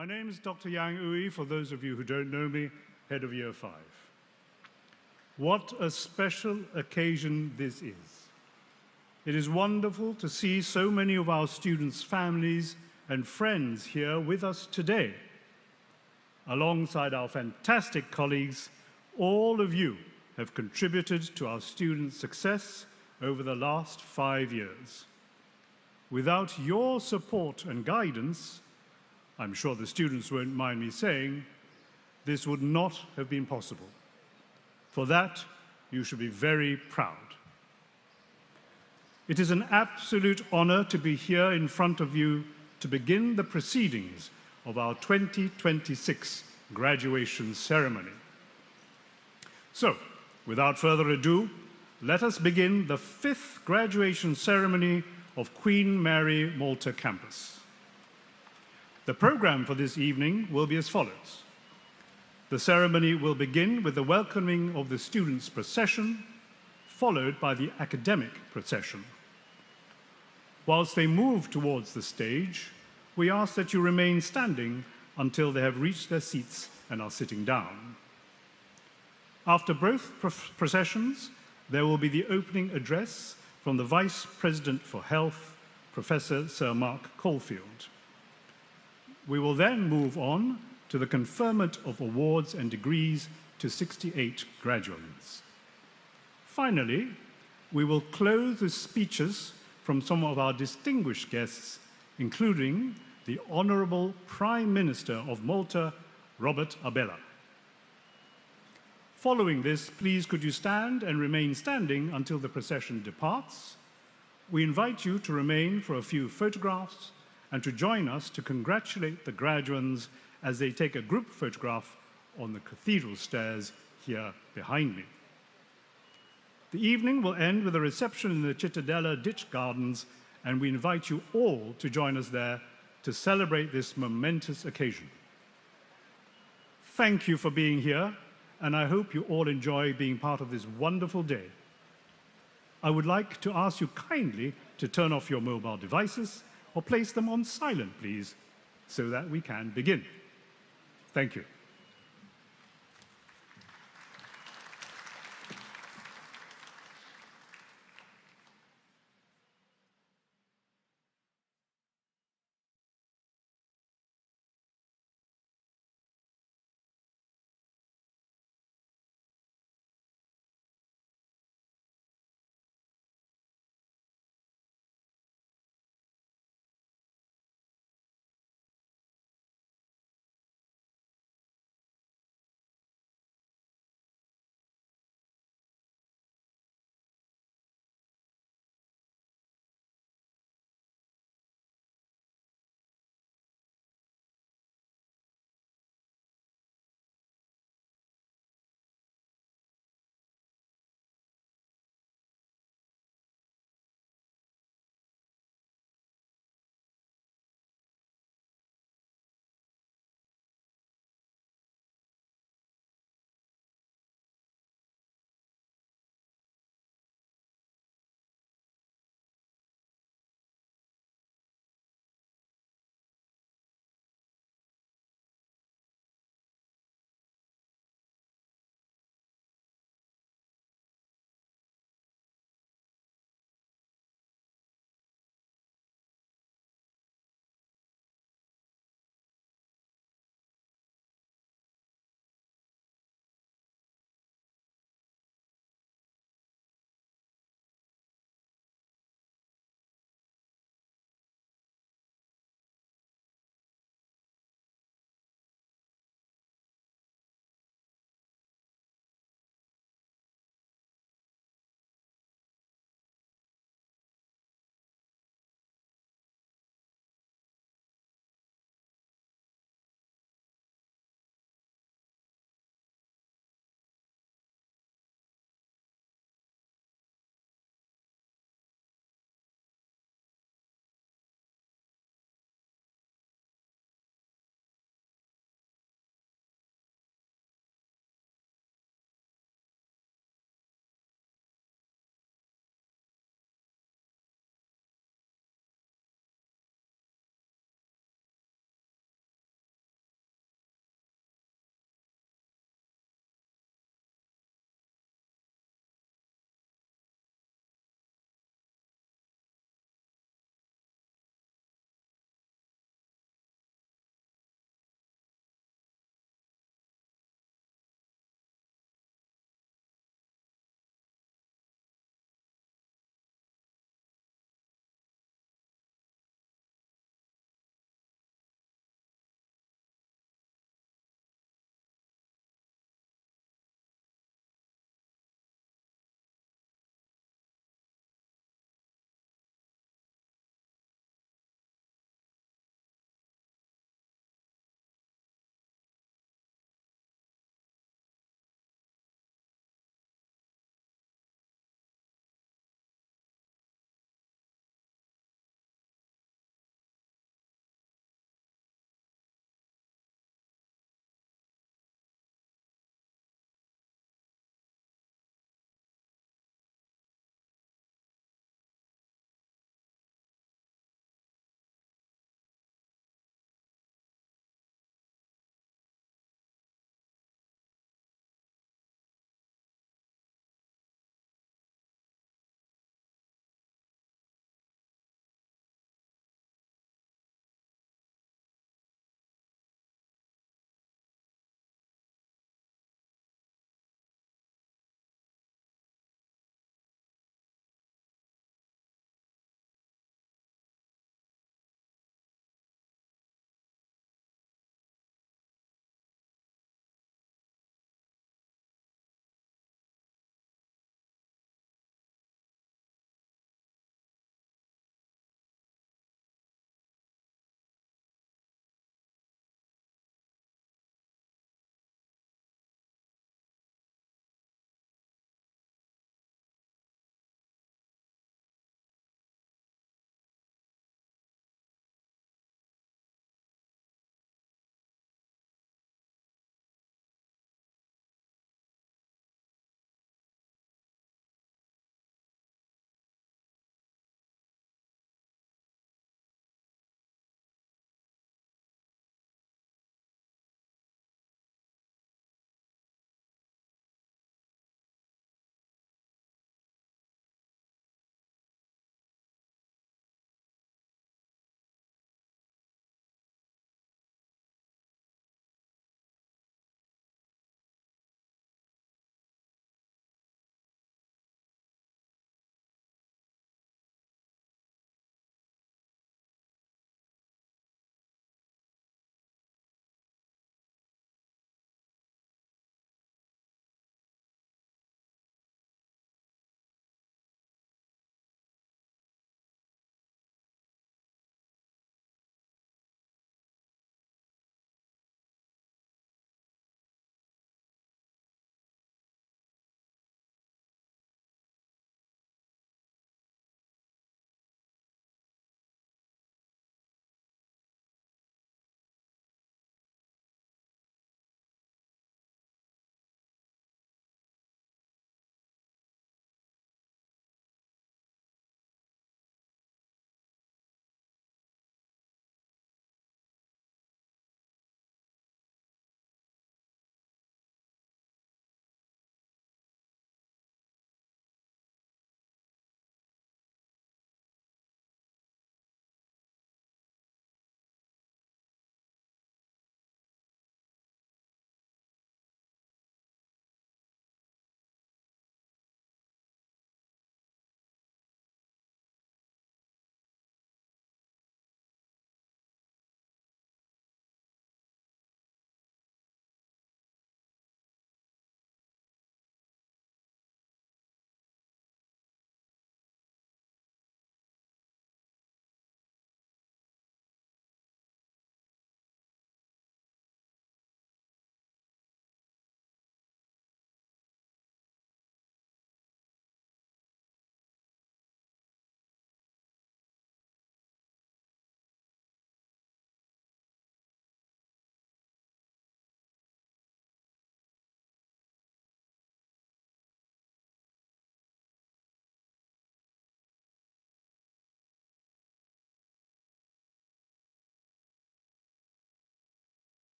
My name is Dr. Yang Ui, for those of you who don't know me, head of Year 5. What a special occasion this is. It is wonderful to see so many of our students' families and friends here with us today. Alongside our fantastic colleagues, all of you have contributed to our students' success over the last 5 years. Without your support and guidance, I'm sure the students won't mind me saying, this would not have been possible. For that, you should be very proud. It is an absolute honor to be here in front of you to begin the proceedings of our 2026 graduation ceremony. So, without further ado, let us begin the 5th graduation ceremony of Queen Mary Malta Campus. The program for this evening will be as follows. The ceremony will begin with the welcoming of the students' procession, followed by the academic procession. Whilst they move towards the stage, we ask that you remain standing until they have reached their seats and are sitting down. After both processions, there will be the opening address from the Vice President for Health, Professor Sir Mark Caulfield. We will then move on to the conferment of awards and degrees to 68 graduates. Finally, we will close with speeches from some of our distinguished guests, including the Honourable Prime Minister of Malta, Robert Abela. Following this, please could you stand and remain standing until the procession departs. We invite you to remain for a few photographs and to join us to congratulate the graduands as they take a group photograph on the cathedral stairs here behind me. The evening will end with a reception in the Cittadella Ditch Gardens, and we invite you all to join us there to celebrate this momentous occasion. Thank you for being here, and I hope you all enjoy being part of this wonderful day. I would like to ask you kindly to turn off your mobile devices or place them on silent, please, so that we can begin. Thank you.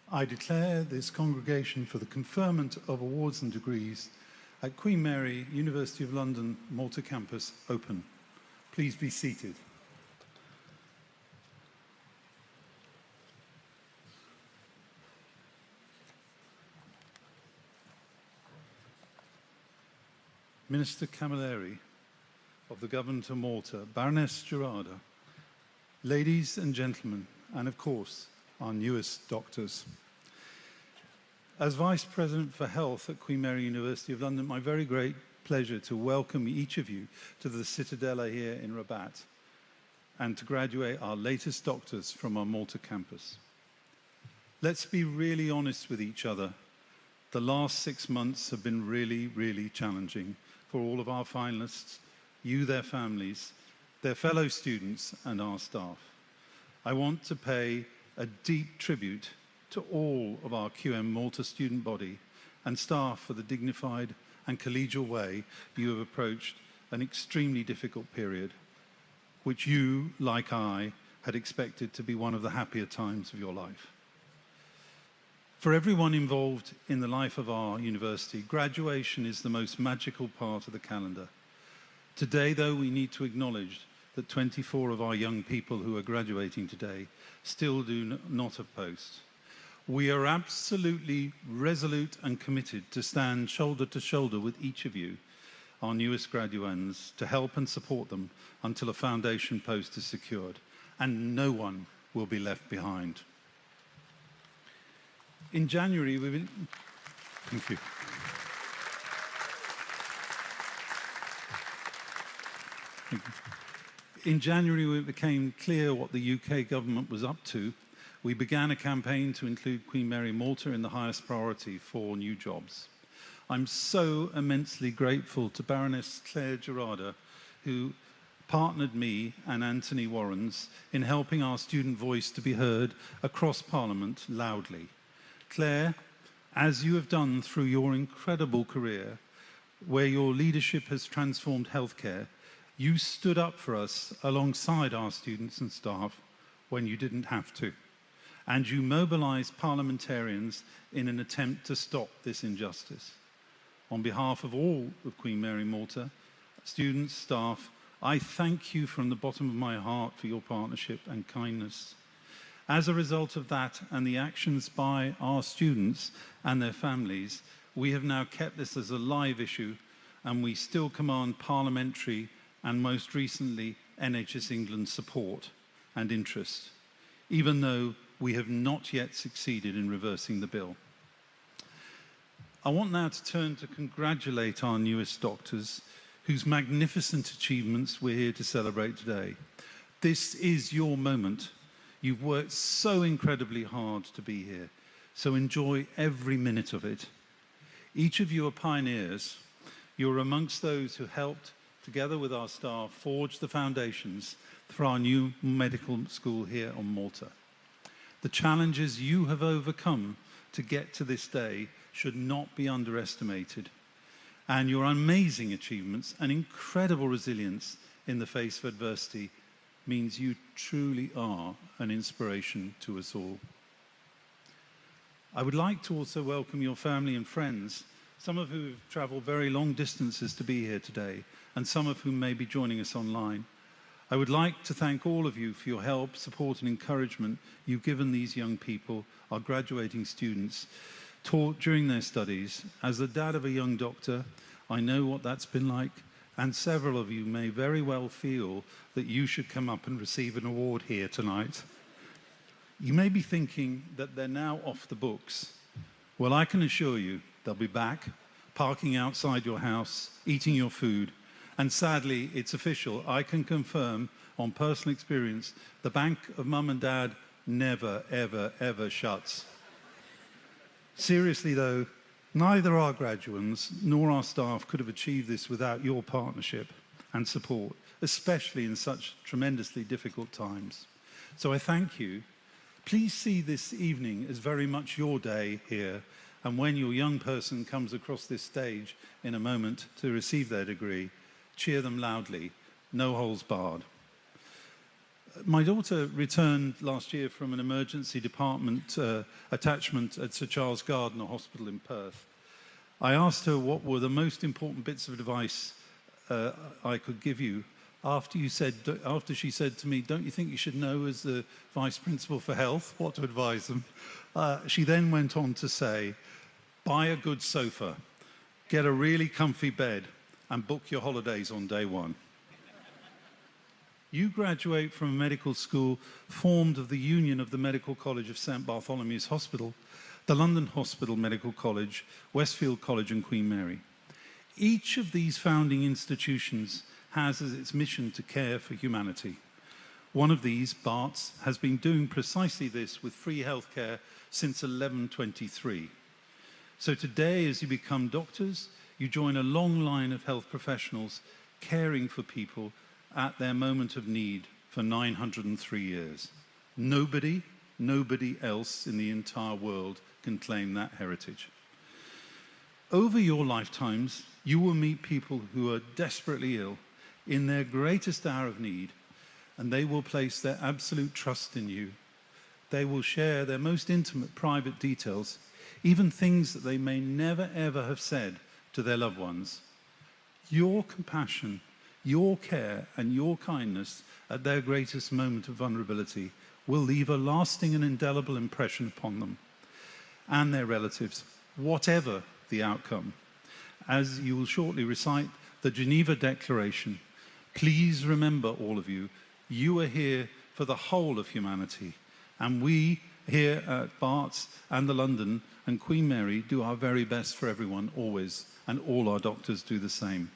I declare this congregation for the conferment of awards and degrees at Queen Mary, University of London, Malta Campus open. Please be seated. Minister Camilleri of the Government of Malta, Baroness Gerarda, ladies and gentlemen, and of course, our newest doctors. As Vice President for Health at Queen Mary University of London, my very great pleasure to welcome each of you to the Citadella here in Rabat and to graduate our latest doctors from our Malta campus. Let's be really honest with each other. The last 6 months have been really, really challenging for all of our finalists, you, their families, their fellow students, and our staff. I want to pay a deep tribute to all of our QM Malta student body and staff for the dignified and collegial way you have approached an extremely difficult period, which you, like I, had expected to be one of the happier times of your life. For everyone involved in the life of our university, graduation is the most magical part of the calendar. Today, though, we need to acknowledge that 24 of our young people who are graduating today still do not have posts. We are absolutely resolute and committed to stand shoulder to shoulder with each of you, our newest graduands, to help and support them until a foundation post is secured, and no one will be left behind. In January, thank you. In January, when it became clear what the UK government was up to, we began a campaign to include Queen Mary Malta in the highest priority for new jobs. I'm so immensely grateful to Baroness Claire Gerarda, who partnered me and Anthony Warrens in helping our student voice to be heard across Parliament loudly. Claire, as you have done through your incredible career, where your leadership has transformed healthcare, you stood up for us alongside our students and staff when you didn't have to. And you mobilized parliamentarians in an attempt to stop this injustice. On behalf of all of Queen Mary Malta, students, staff, I thank you from the bottom of my heart for your partnership and kindness. As a result of that and the actions by our students and their families, we have now kept this as a live issue, and we still command parliamentary and most recently NHS England support and interest, even though we have not yet succeeded in reversing the bill. I want now to turn to congratulate our newest doctors, whose magnificent achievements we're here to celebrate today. This is your moment. You've worked so incredibly hard to be here, so enjoy every minute of it. Each of you are pioneers. You're amongst those who helped, together with our staff, forge the foundations for our new medical school here on Malta. The challenges you have overcome to get to this day should not be underestimated. And your amazing achievements and incredible resilience in the face of adversity means you truly are an inspiration to us all. I would like to also welcome your family and friends, some of whom have traveled very long distances to be here today, and some of whom may be joining us online. I would like to thank all of you for your help, support, and encouragement you've given these young people, our graduating students, taught during their studies. As the dad of a young doctor, I know what that's been like, and several of you may very well feel that you should come up and receive an award here tonight. You may be thinking that they're now off the books. Well, I can assure you they'll be back, parking outside your house, eating your food, and sadly, it's official. I can confirm on personal experience, the bank of mum and dad never, ever, ever shuts. Seriously though, neither our graduates nor our staff could have achieved this without your partnership and support, especially in such tremendously difficult times. So I thank you. Please see this evening as very much your day here, and when your young person comes across this stage in a moment to receive their degree, cheer them loudly, no holes barred. My daughter returned last year from an emergency department attachment at Sir Charles Gardner Hospital in Perth. I asked her what were the most important bits of advice I could give you after she said to me, "Don't you think you should know as the Vice Principal for Health what to advise them?" She then went on to say, "Buy a good sofa, get a really comfy bed, and book your holidays on day one." You graduate from a medical school formed of the union of the Medical College of St Bartholomew's Hospital, the London Hospital Medical College, Westfield College and Queen Mary. Each of these founding institutions has as its mission to care for humanity. One of these, Barts, has been doing precisely this with free healthcare since 1123. So today, as you become doctors, you join a long line of health professionals caring for people at their moment of need for 903 years. Nobody else in the entire world can claim that heritage. Over your lifetimes, you will meet people who are desperately ill in their greatest hour of need, and they will place their absolute trust in you. They will share their most intimate private details, even things that they may never ever have said to their loved ones. Your compassion, your care and your kindness at their greatest moment of vulnerability will leave a lasting and indelible impression upon them and their relatives, whatever the outcome. As you will shortly recite the Geneva Declaration, please remember, all of you, you are here for the whole of humanity, and we here at Barts and the London and Queen Mary do our very best for everyone always, and all our doctors do the same.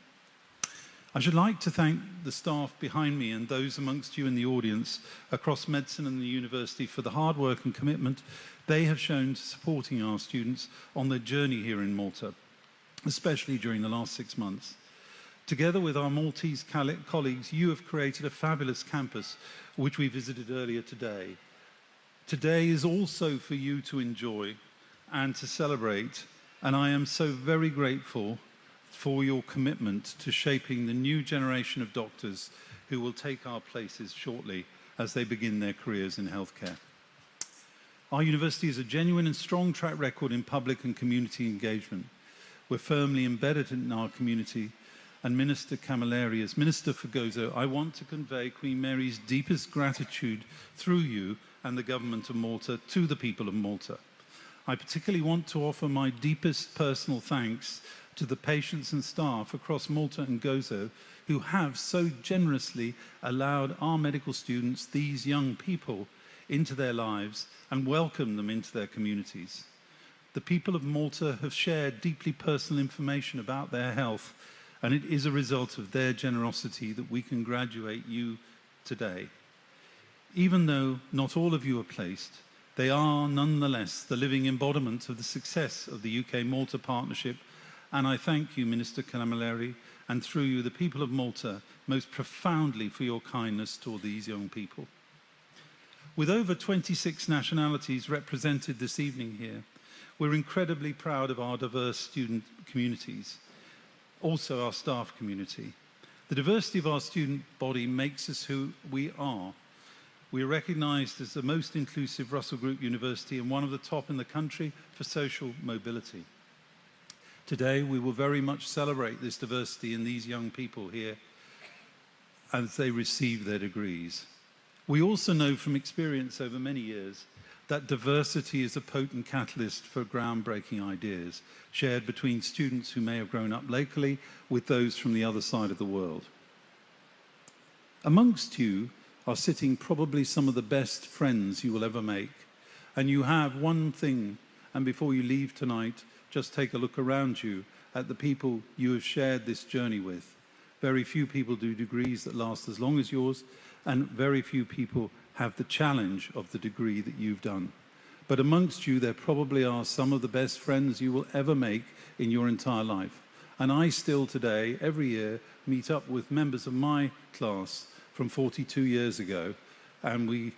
I should like to thank the staff behind me and those amongst you in the audience across medicine and the university for the hard work and commitment they have shown to supporting our students on their journey here in Malta, especially during the last 6 months. Together with our Maltese colleagues, you have created a fabulous campus, which we visited earlier today. Today is also for you to enjoy and to celebrate, and I am so very grateful for your commitment to shaping the new generation of doctors who will take our places shortly as they begin their careers in healthcare. Our university has a genuine and strong track record in public and community engagement. We're firmly embedded in our community, and Minister Camilleri, as Minister for Gozo, I want to convey Queen Mary's deepest gratitude through you and the government of Malta to the people of Malta. I particularly want to offer my deepest personal thanks to the patients and staff across Malta and Gozo who have so generously allowed our medical students, these young people, into their lives and welcomed them into their communities. The people of Malta have shared deeply personal information about their health, and it is a result of their generosity that we can graduate you today. Even though not all of you are placed, they are nonetheless the living embodiment of the success of the UK-Malta partnership, and I thank you, Minister Camilleri, and through you, the people of Malta, most profoundly for your kindness toward these young people. With over 26 nationalities represented this evening here, we're incredibly proud of our diverse student communities, also our staff community. The diversity of our student body makes us who we are. We are recognised as the most inclusive Russell Group University and one of the top in the country for social mobility. Today, we will very much celebrate this diversity in these young people here as they receive their degrees. We also know from experience over many years that diversity is a potent catalyst for groundbreaking ideas shared between students who may have grown up locally with those from the other side of the world. Amongst you are sitting probably some of the best friends you will ever make, and you have one thing, and before you leave tonight, just take a look around you at the people you have shared this journey with. Very few people do degrees that last as long as yours, and very few people have the challenge of the degree that you've done. But amongst you, there probably are some of the best friends you will ever make in your entire life. And I still today, every year, meet up with members of my class from 42 years ago, and we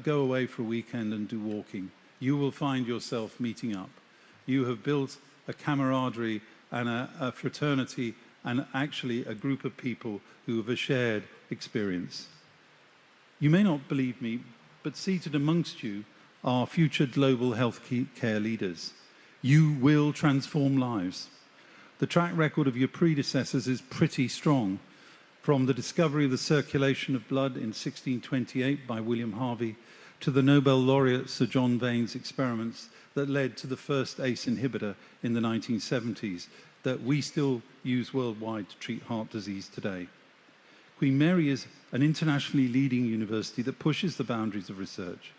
go away for a weekend and do walking. You will find yourself meeting up. You have built a camaraderie and a fraternity and actually a group of people who have a shared experience. You may not believe me, but seated amongst you are future global health care leaders. You will transform lives. The track record of your predecessors is pretty strong. From the discovery of the circulation of blood in 1628 by William Harvey to the Nobel laureate Sir John Vane's experiments that led to the first ACE inhibitor in the 1970s that we still use worldwide to treat heart disease today. Queen Mary is an internationally leading university that pushes the boundaries of research.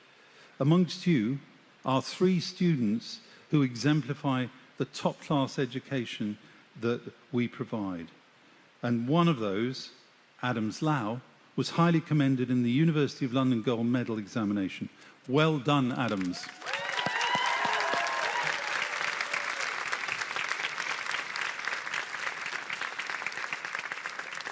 Amongst you are 3 students who exemplify the top-class education that we provide. And one of those, Adams Lau, was highly commended in the University of London Gold Medal examination. Well done, Adams.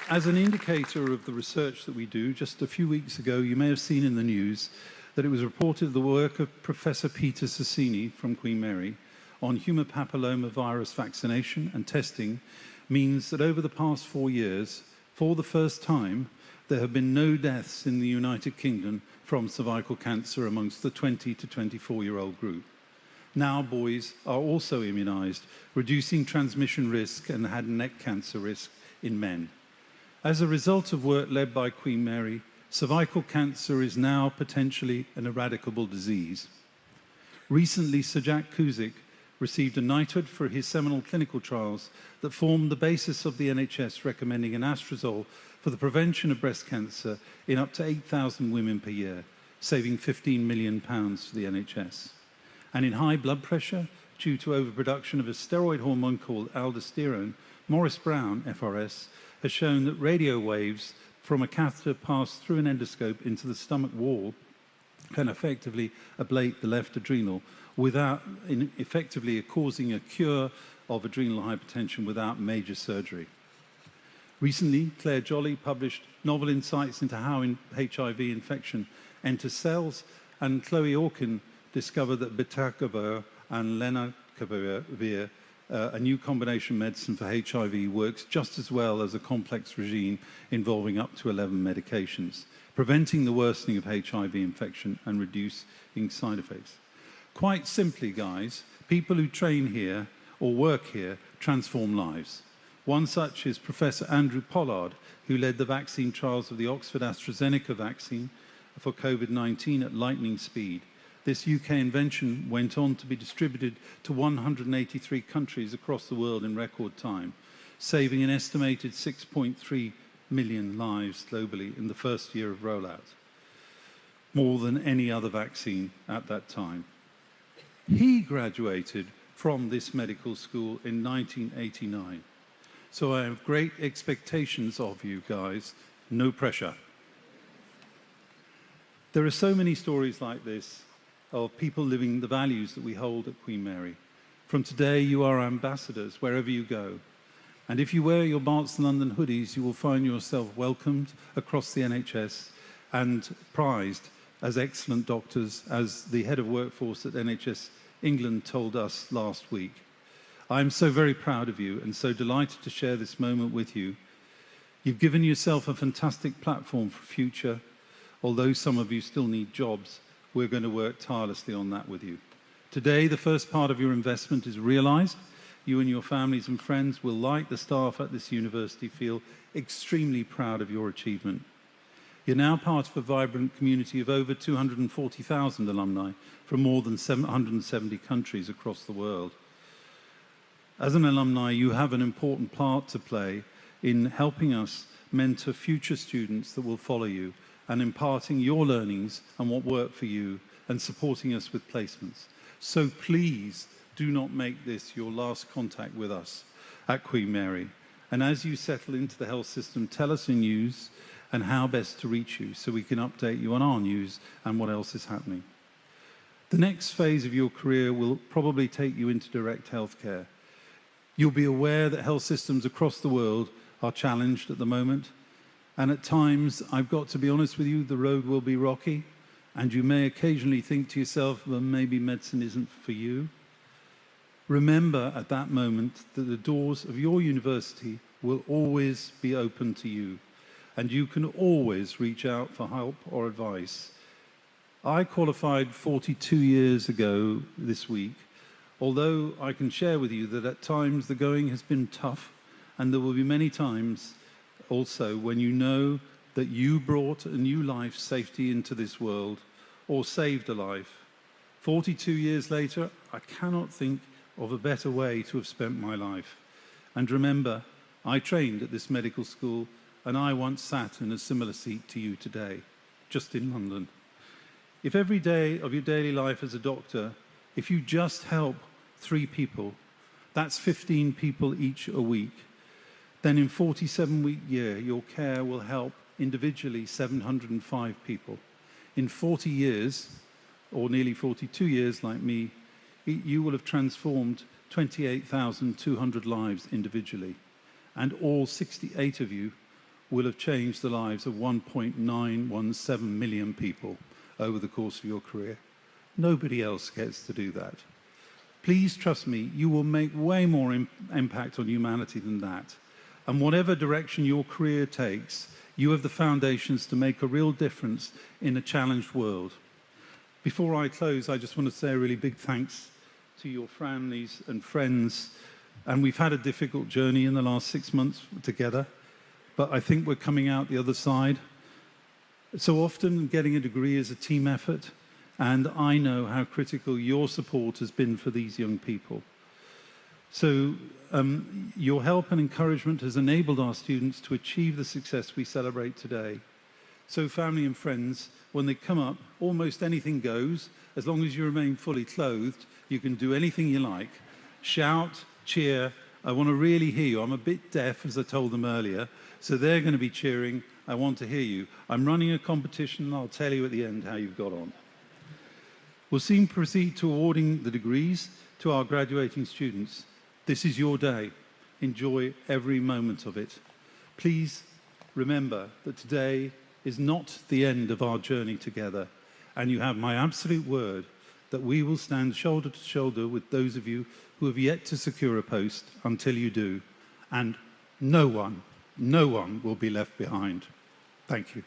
As an indicator of the research that we do, just a few weeks ago, you may have seen in the news that it was reported the work of Professor Peter Sassini from Queen Mary on human papilloma virus vaccination and testing means that over the past 4 years, for the first time, there have been no deaths in the United Kingdom from cervical cancer amongst the 20 to 24-year-old group. Now boys are also immunized, reducing transmission risk and head and neck cancer risk in men. As a result of work led by Queen Mary, cervical cancer is now potentially an eradicable disease. Recently, Sir Jack Cusick received a knighthood for his seminal clinical trials that formed the basis of the NHS recommending anastrozole for the prevention of breast cancer in up to 8,000 women per year, saving £15 million for the NHS. And in high blood pressure, due to overproduction of a steroid hormone called aldosterone, Maurice Brown, FRS, has shown that radio waves from a catheter passed through an endoscope into the stomach wall can effectively ablate the left adrenal without effectively causing a cure of adrenal hypertension without major surgery. Recently, Claire Jolly published novel insights into how HIV infection enters cells, and Chloe Orkin discovered that bictegravir and lenacapavir, a new combination medicine for HIV, works just as well as a complex regime involving up to 11 medications, preventing the worsening of HIV infection and reducing side effects. Quite simply, guys, people who train here or work here transform lives. One such is Professor Andrew Pollard, who led the vaccine trials of the Oxford AstraZeneca vaccine for COVID-19 at lightning speed. This UK invention went on to be distributed to 183 countries across the world in record time, saving an estimated 6.3 million lives globally in the first year of rollout, more than any other vaccine at that time. He graduated from this medical school in 1989. So I have great expectations of you guys, no pressure. There are so many stories like this of people living the values that we hold at Queen Mary. From today, you are ambassadors wherever you go. And if you wear your Barts London hoodies, you will find yourself welcomed across the NHS and prized as excellent doctors, as the head of workforce at NHS England told us last week. I'm so very proud of you and so delighted to share this moment with you. You've given yourself a fantastic platform for future. Although some of you still need jobs, we're going to work tirelessly on that with you. Today, the first part of your investment is realized. You and your families and friends will, like the staff at this university, feel extremely proud of your achievement. You're now part of a vibrant community of over 240,000 alumni from more than 770 countries across the world. As an alumni, you have an important part to play in helping us mentor future students that will follow you and imparting your learnings and what worked for you and supporting us with placements. So please do not make this your last contact with us at Queen Mary. And as you settle into the health system, tell us your news and how best to reach you so we can update you on our news and what else is happening. The next phase of your career will probably take you into direct healthcare. You'll be aware that health systems across the world are challenged at the moment. And at times, I've got to be honest with you, the road will be rocky. And you may occasionally think to yourself, well, maybe medicine isn't for you. Remember at that moment that the doors of your university will always be open to you. and you can always reach out for help or advice. I qualified 42 years ago this week, although I can share with you that at times the going has been tough, and there will be many times also when you know that you brought a new life safety into this world or saved a life. 42 years later, I cannot think of a better way to have spent my life. And remember, I trained at this medical school, and I once sat in a similar seat to you today, just in London. If every day of your daily life as a doctor, if you just help 3 people, that's 15 people each a week, then in 47-week year, your care will help individually 705 people. In 40 years, or nearly 42 years like me, you will have transformed 28,200 lives individually, and all 68 of you will have changed the lives of 1.917 million people over the course of your career. Nobody else gets to do that. Please trust me, you will make way more impact on humanity than that. And whatever direction your career takes, you have the foundations to make a real difference in a challenged world. Before I close, I just want to say a really big thanks to your families and friends. And we've had a difficult journey in the last 6 months together, but I think we're coming out the other side. So often getting a degree is a team effort, and I know how critical your support has been for these young people. So your help and encouragement has enabled our students to achieve the success we celebrate today. So family and friends, when they come up, almost anything goes. As long as you remain fully clothed, you can do anything you like. Shout, cheer. I want to really hear you. I'm a bit deaf, as I told them earlier, so they're going to be cheering. I want to hear you. I'm running a competition, and I'll tell you at the end how you've got on. We'll soon proceed to awarding the degrees to our graduating students. This is your day. Enjoy every moment of it. Please remember that today is not the end of our journey together, and you have my absolute word that we will stand shoulder to shoulder with those of you who have yet to secure a post until you do, and no one will be left behind. Thank you.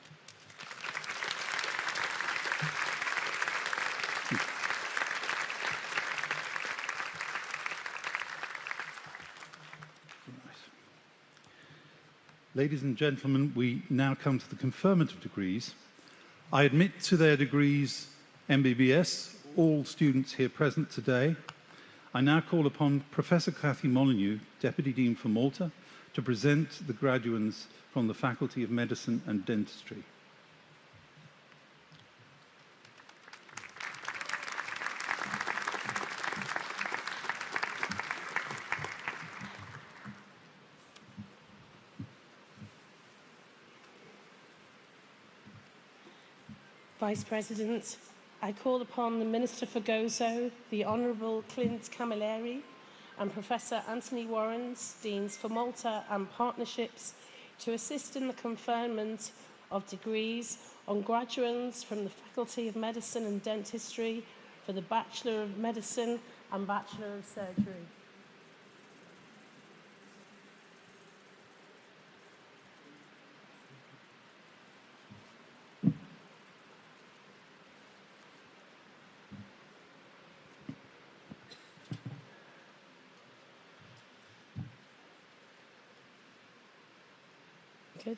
Ladies and gentlemen, we now come to the confirmative degrees. I admit to their degrees MBBS all students here present today. I now call upon Professor Cathy Molyneux, Deputy Dean for Malta, to present the graduates from the Faculty of Medicine and Dentistry. Vice President, I call upon the Minister for Gozo, the Honourable Clint Camilleri, and Professor Anthony Warrens, Deans for Malta and Partnerships, to assist in the conferment of degrees on graduates from the Faculty of Medicine and Dentistry for the Bachelor of Medicine and Bachelor of Surgery. Good.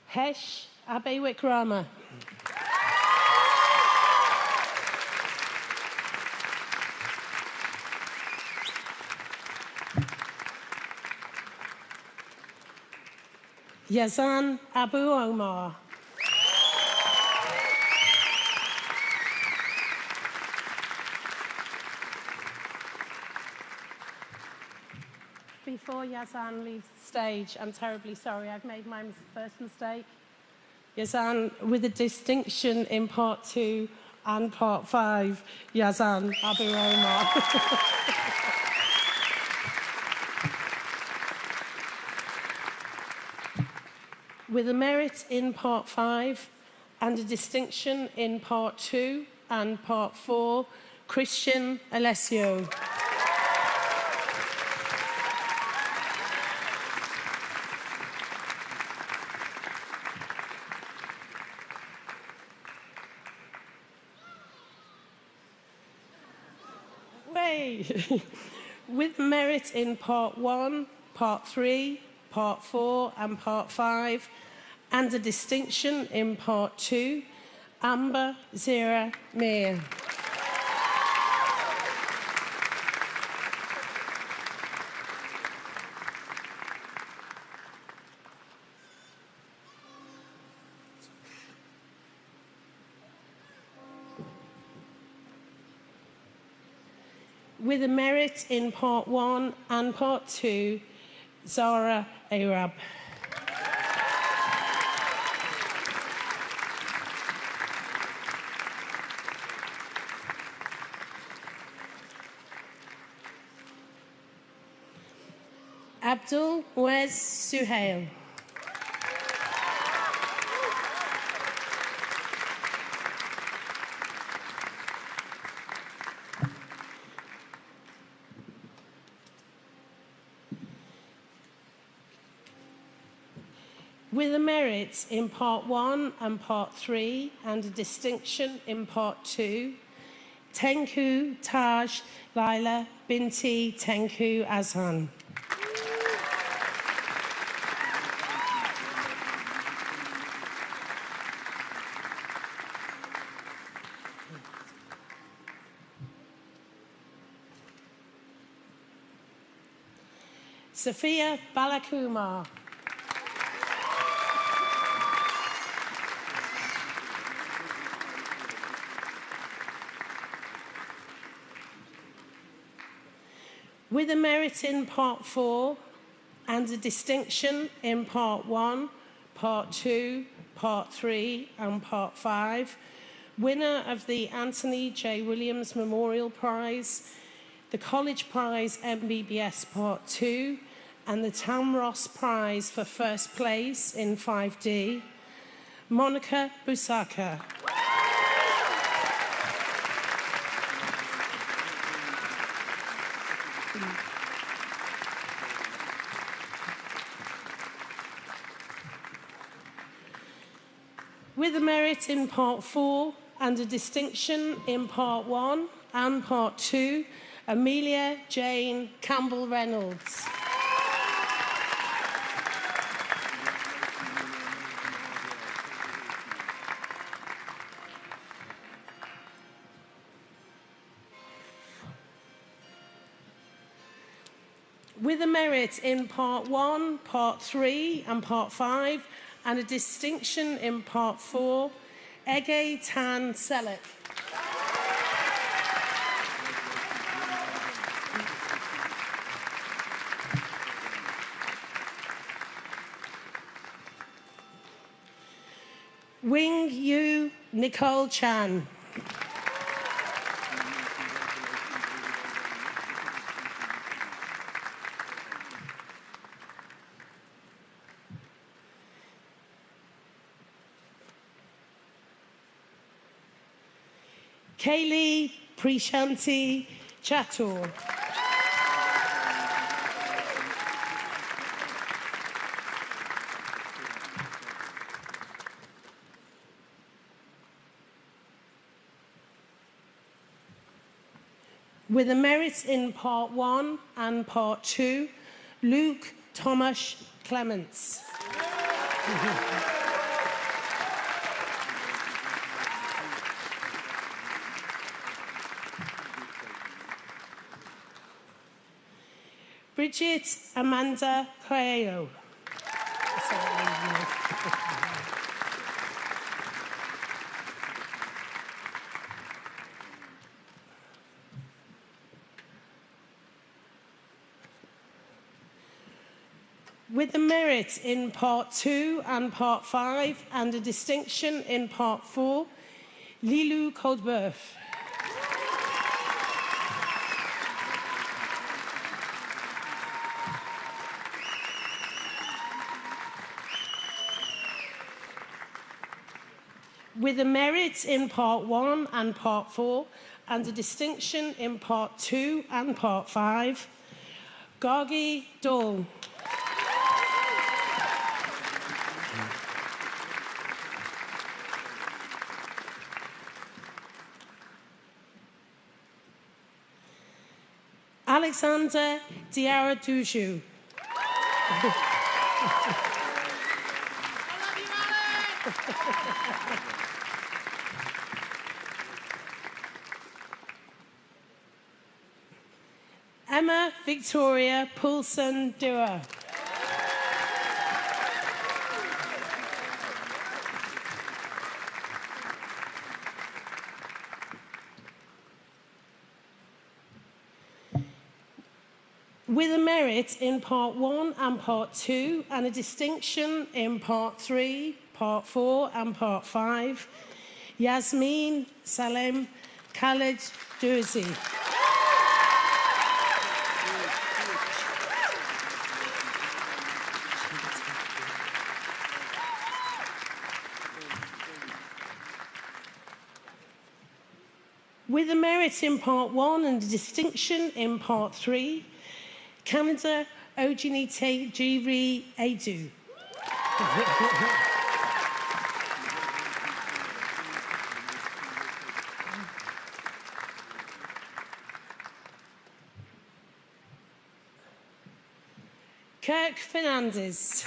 Hesh Abewikrama. Yazan Abu Omar. Before Yazan leaves the stage, I'm terribly sorry, I've made my first mistake. Yazan, with a distinction in Part 2 and Part 5, Yazan Abu Omar. With a merit in Part 5 and a distinction in Part 2 and Part 4, Christian Alessio. With merit in Part 1, Part 3, Part 4 and Part 5, and a distinction in Part 2, Amber Zira Mir. With a merit in Part 1 and Part 2, Zara Arab. Abdul Wes Suhail. With a merit in Part 1 and Part 3 and a distinction in Part 2, Tenku Taj Laila Binti Tenku Azhan. Sophia Balakumar. With a merit in Part 4 and a distinction in Part 1, Part 2, Part 3 and Part 5, winner of the Anthony J. Williams Memorial Prize, the College Prize MBBS Part 2 and the Tamros Prize for first place in 5D, Monica Busaka. With a merit in Part 4 and a distinction in Part 1 and Part 2, Amelia Jane Campbell-Reynolds. With a merit in Part 1, Part 3 and Part 5, and a distinction in Part 4, Ege Tan Selek. Wing Yu Nicole Chan. Kaylee Prishanti Chatur. With a merit in Part 1 and Part 2, Luke Thomas Clements. Bridget Amanda Coelho. With a merit in Part 2 and Part 5 and a distinction in Part 4, Lilou Codebeuf. With a merit in Part 1 and Part 4 and a distinction in Part 2 and Part 5, Gargi Dole. Alexander Diaraduju. Emma Victoria Poulsen Dura. With a merit in Part 1 and Part 2 and a distinction in Part 3, Part 4 and Part 5, Yasmin Salem Khaled Durzi. With a merit in Part 1 and a distinction in Part 3, Canada Ojinite Jiri Edu. Kirk Fernandez.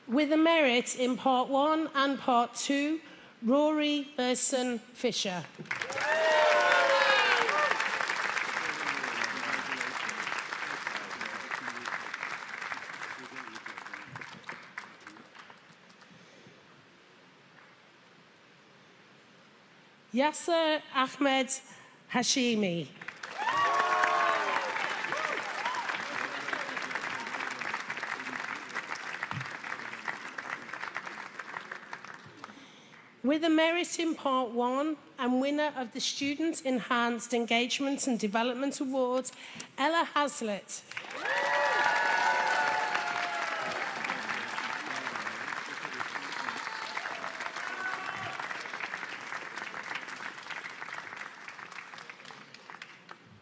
With a merit in Part 1 and Part 2, Rory Burson Fisher. Yasser Ahmed Hashimi. With a merit in Part 1 and winner of the Student Enhanced Engagement and Development Award, Ella Hazlitt.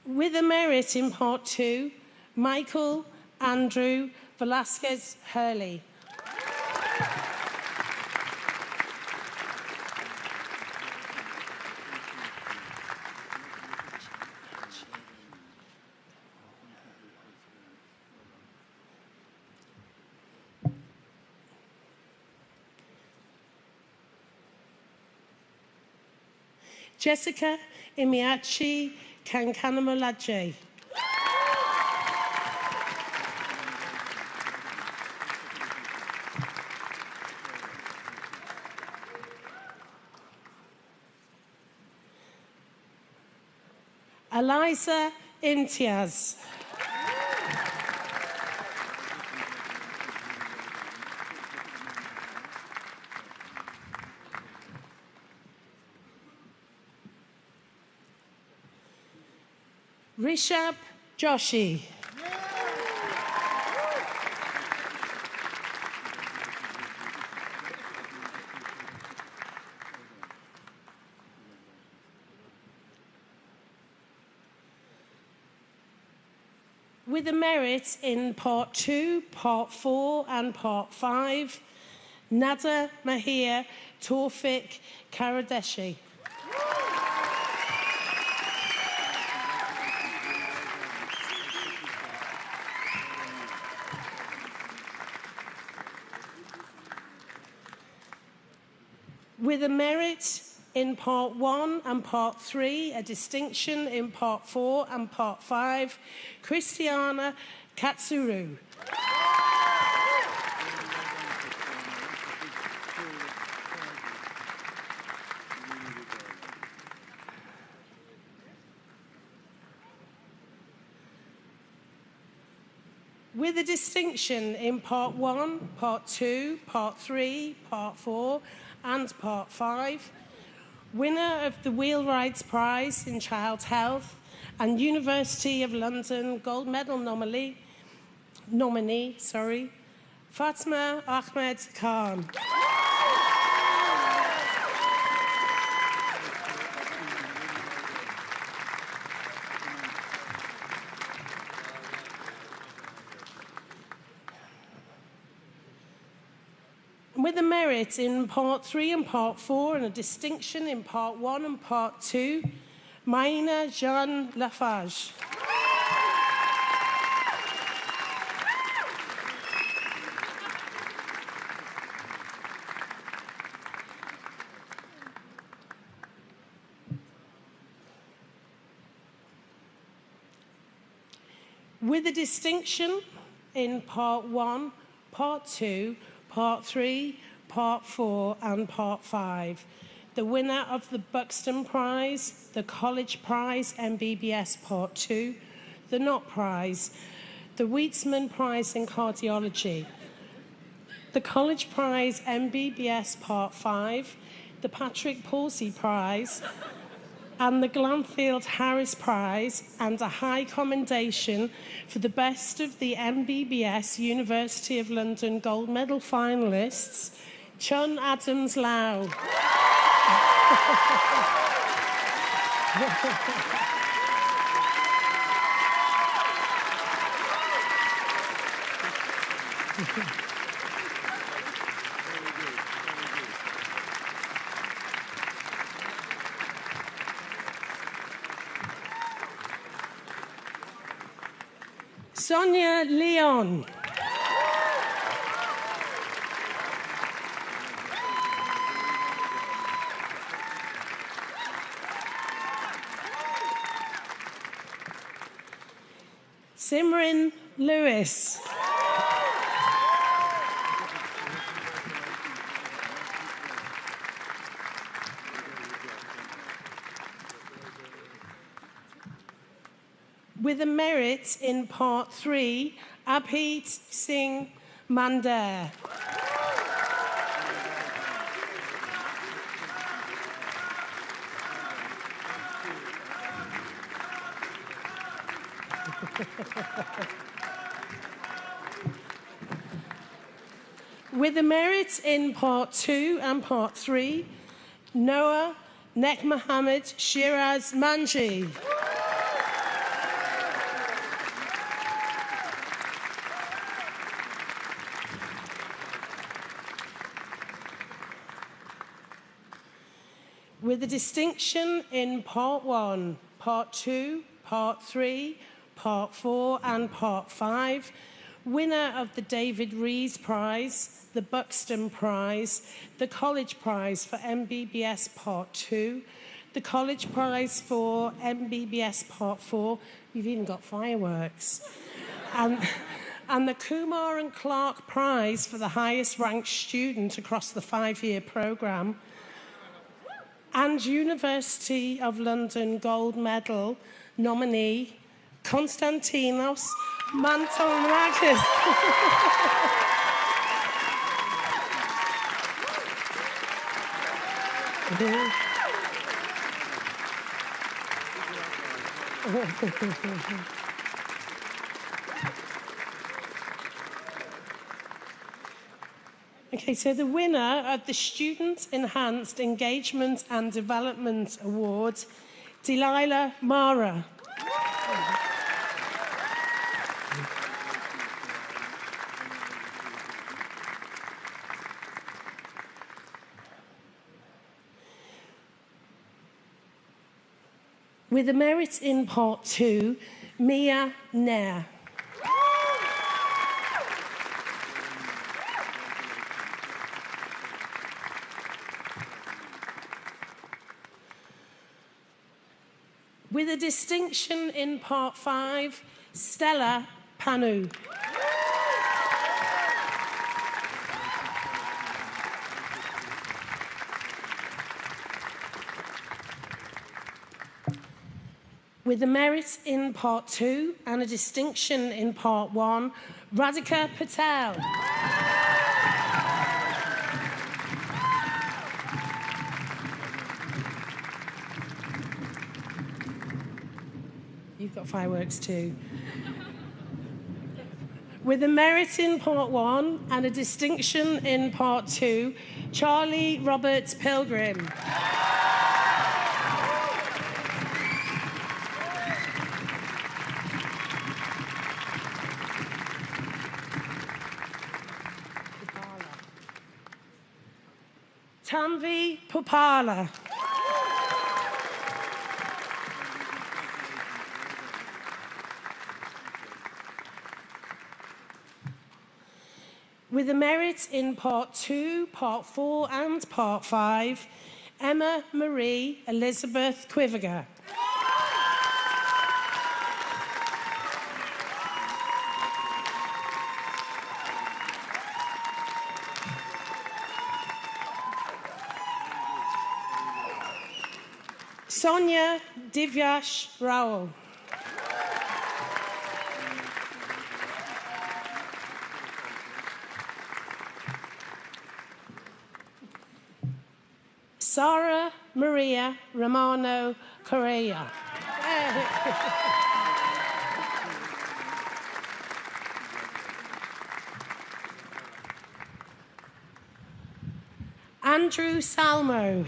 With a merit in Part 2, Michael Andrew Velasquez Hurley. Jessica Imiachi Kankanamolaje. Eliza Imtiaz. Rishabh Joshi. With a merit in Part 2, Part 4 and Part 5, Nada Mahia Taufik Karadeshi. With a merit in Part 1 and Part 3, a distinction in Part 4 and Part 5, Christiana Katsuru. With a distinction in Part 1, Part 2, Part 3, Part 4 and Part 5, winner of the Wheelwrights Prize in Child Health, and University of London Gold Medal nominee, Fatma Ahmed Khan. With a merit in Part 3 and Part 4 and a distinction in Part 1 and Part 2, Maina Jean Lafage. With a distinction in Part 1, Part 2, Part 3, Part 4 and Part 5. The winner of the Buxton Prize, the College Prize MBBS Part 2, the Knott Prize, the Wheatsman Prize in Cardiology, the College Prize MBBS Part 5, the Patrick Palsy Prize, and the Glanfield Harris Prize, and a high commendation for the best of the MBBS University of London Gold Medal finalists, Chun Adams Lau. Sonia Leon. Simran Lewis. With a merit in Part 3, Abhijit Singh Mandar. With a merit in Part 2 and Part 3, Noah Nek Mohammed Shiraz Manji. With a distinction in Part 1, Part 2, Part 3, Part 4 and Part 5, winner of the David Rees Prize, the Buxton Prize, the College Prize for MBBS Part 2, the College Prize for MBBS Part 4, you've even got fireworks, and the Kumar and Clark Prize for the highest ranked student across the 5-year programme, and University of London Gold Medal nominee, Konstantinos Mantomakis. Okay, so the winner of the Student Enhanced Engagement and Development Award, Delilah Mara. With a merit in Part 2, Mia Nair. With a distinction in Part 5, Stella Panu. With a merit in Part 2 and a distinction in Part 1, Radhika Patel. We've got fireworks too. With a merit in part 1 and a distinction in part 2, Charlie Roberts Pilgrim. Tanvi Pupala. With a merit in part 2, part 4 and part 5, Emma Marie Elizabeth Quiviger. Sonia Divyash Rao. Sarah Maria Romano Correa. Andrew Salmo.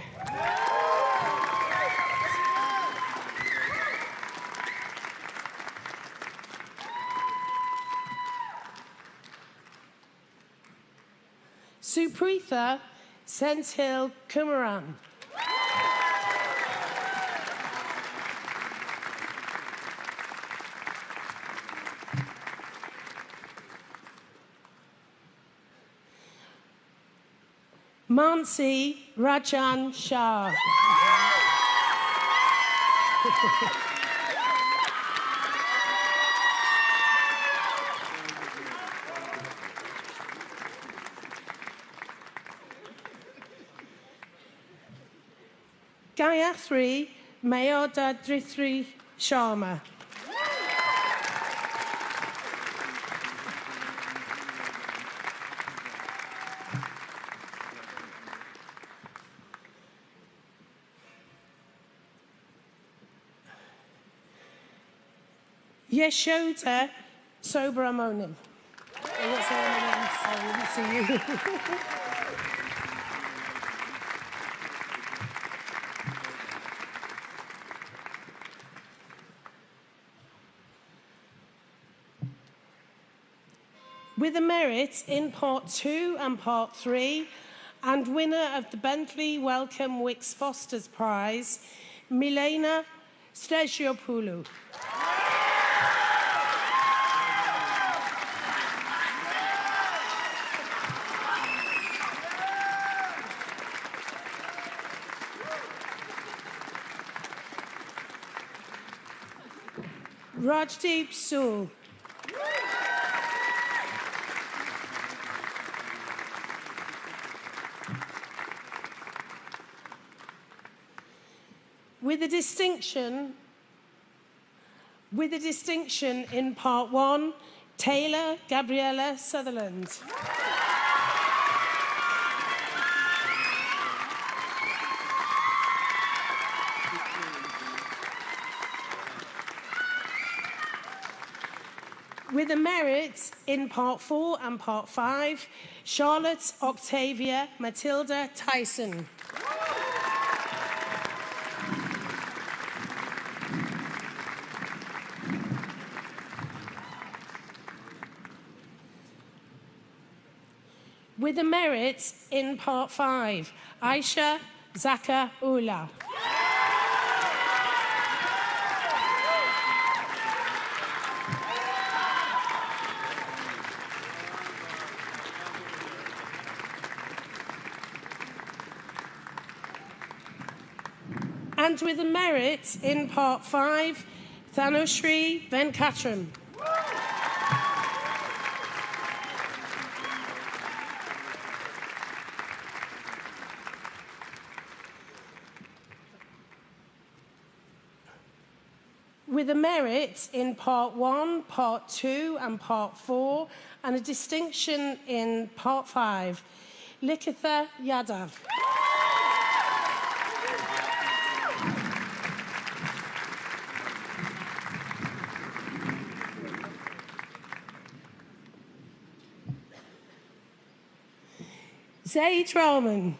Supritha Senthil Kumaran. Mansi Rajan Shah. Gayatri Mayodadrithri Sharma. Yashoda Sobramonian. What's her name? I didn't see you. With a merit in part 2 and part 3, and winner of the Bentley Wellcome Wicks Foster's Prize, Milena Stegiopoulou. Rajdeep Sool. With a distinction in part 1, Taylor Gabriella Sutherland. With a merit in part 4 and part 5, Charlotte Octavia Matilda Tyson. With a merit in part 5, Aisha Zaka Ula. And with a merit in part 5, Thanushri Venkatram. With a merit in part 1, part 2 and part 4, and a distinction in part 5, Likitha Yadav. Zaid Rahman.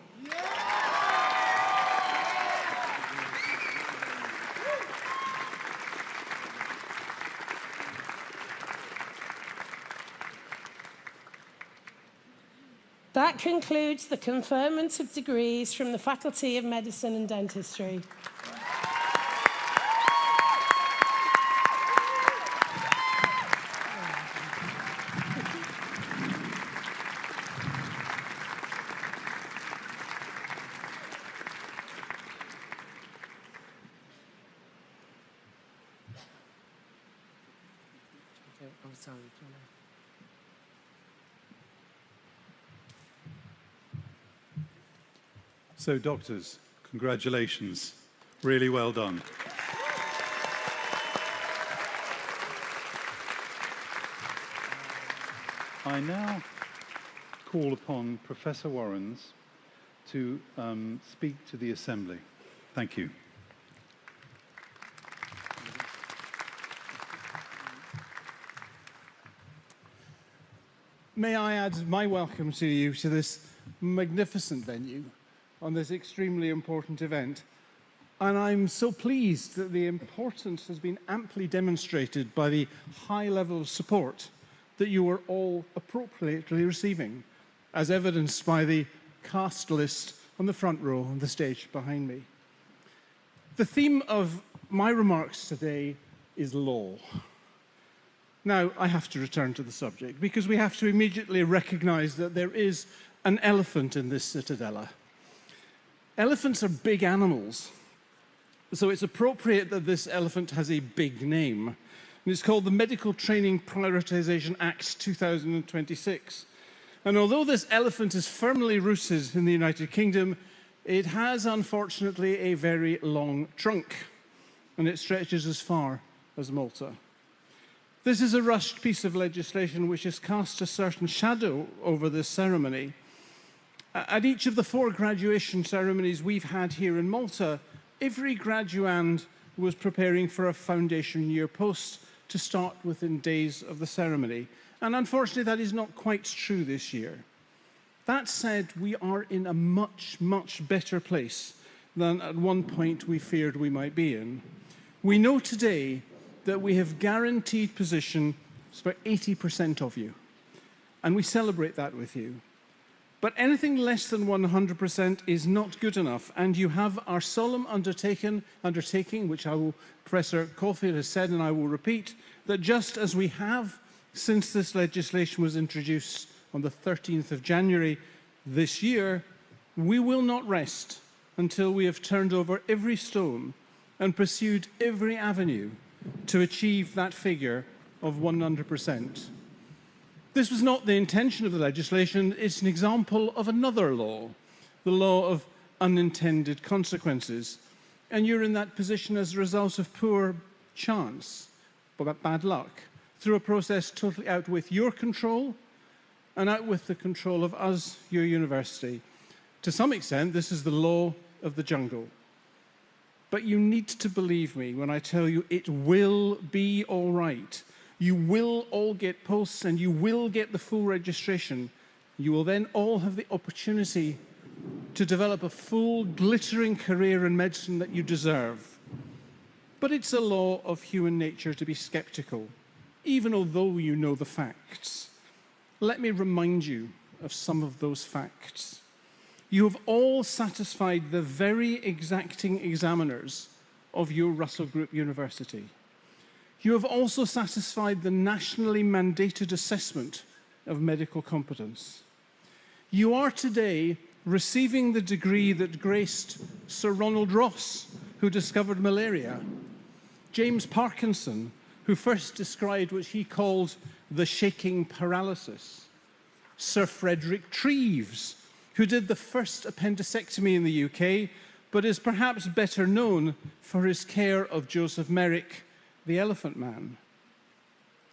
That concludes the conferment of degrees from the Faculty of Medicine and Dentistry. So, doctors, congratulations. Really well done. I now call upon Professor Warrens to speak to the Assembly. Thank you. May I add my welcome to you to this magnificent venue on this extremely important event. And I'm so pleased that the importance has been amply demonstrated by the high level of support that you are all appropriately receiving, as evidenced by the cast list on the front row on the stage behind me. The theme of my remarks today is law. Now, I have to return to the subject because we have to immediately recognize that there is an elephant in this citadella. Elephants are big animals, so it's appropriate that this elephant has a big name. And it's called the Medical Training Prioritisation Act 2026. And although this elephant is firmly rooted in the United Kingdom, it has, unfortunately, a very long trunk, and it stretches as far as Malta. This is a rushed piece of legislation which has cast a certain shadow over this ceremony. At each of the 4 graduation ceremonies we've had here in Malta, every graduand was preparing for a foundation year post to start within days of the ceremony. And unfortunately, that is not quite true this year. That said, we are in a much, much better place than at one point we feared we might be in. We know today that we have guaranteed position for 80% of you, and we celebrate that with you. But anything less than 100% is not good enough, and you have our solemn undertaking, which Professor Caulfield has said, and I will repeat, that just as we have since this legislation was introduced on the 13th of January this year, we will not rest until we have turned over every stone and pursued every avenue to achieve that figure of 100%. This was not the intention of the legislation. It's an example of another law, the law of unintended consequences. And you're in that position as a result of poor chance, but bad luck, through a process totally out with your control and out with the control of us, your university. To some extent, this is the law of the jungle. But you need to believe me when I tell you it will be all right. You will all get posts and you will get the full registration. You will then all have the opportunity to develop a full, glittering career in medicine that you deserve. But it's a law of human nature to be skeptical, even although you know the facts. Let me remind you of some of those facts. You have all satisfied the very exacting examiners of your Russell Group University. You have also satisfied the nationally mandated assessment of medical competence. You are today receiving the degree that graced Sir Ronald Ross, who discovered malaria, James Parkinson, who first described what he called the shaking paralysis, Sir Frederick Treves, who did the first appendicectomy in the UK, but is perhaps better known for his care of Joseph Merrick, the Elephant Man.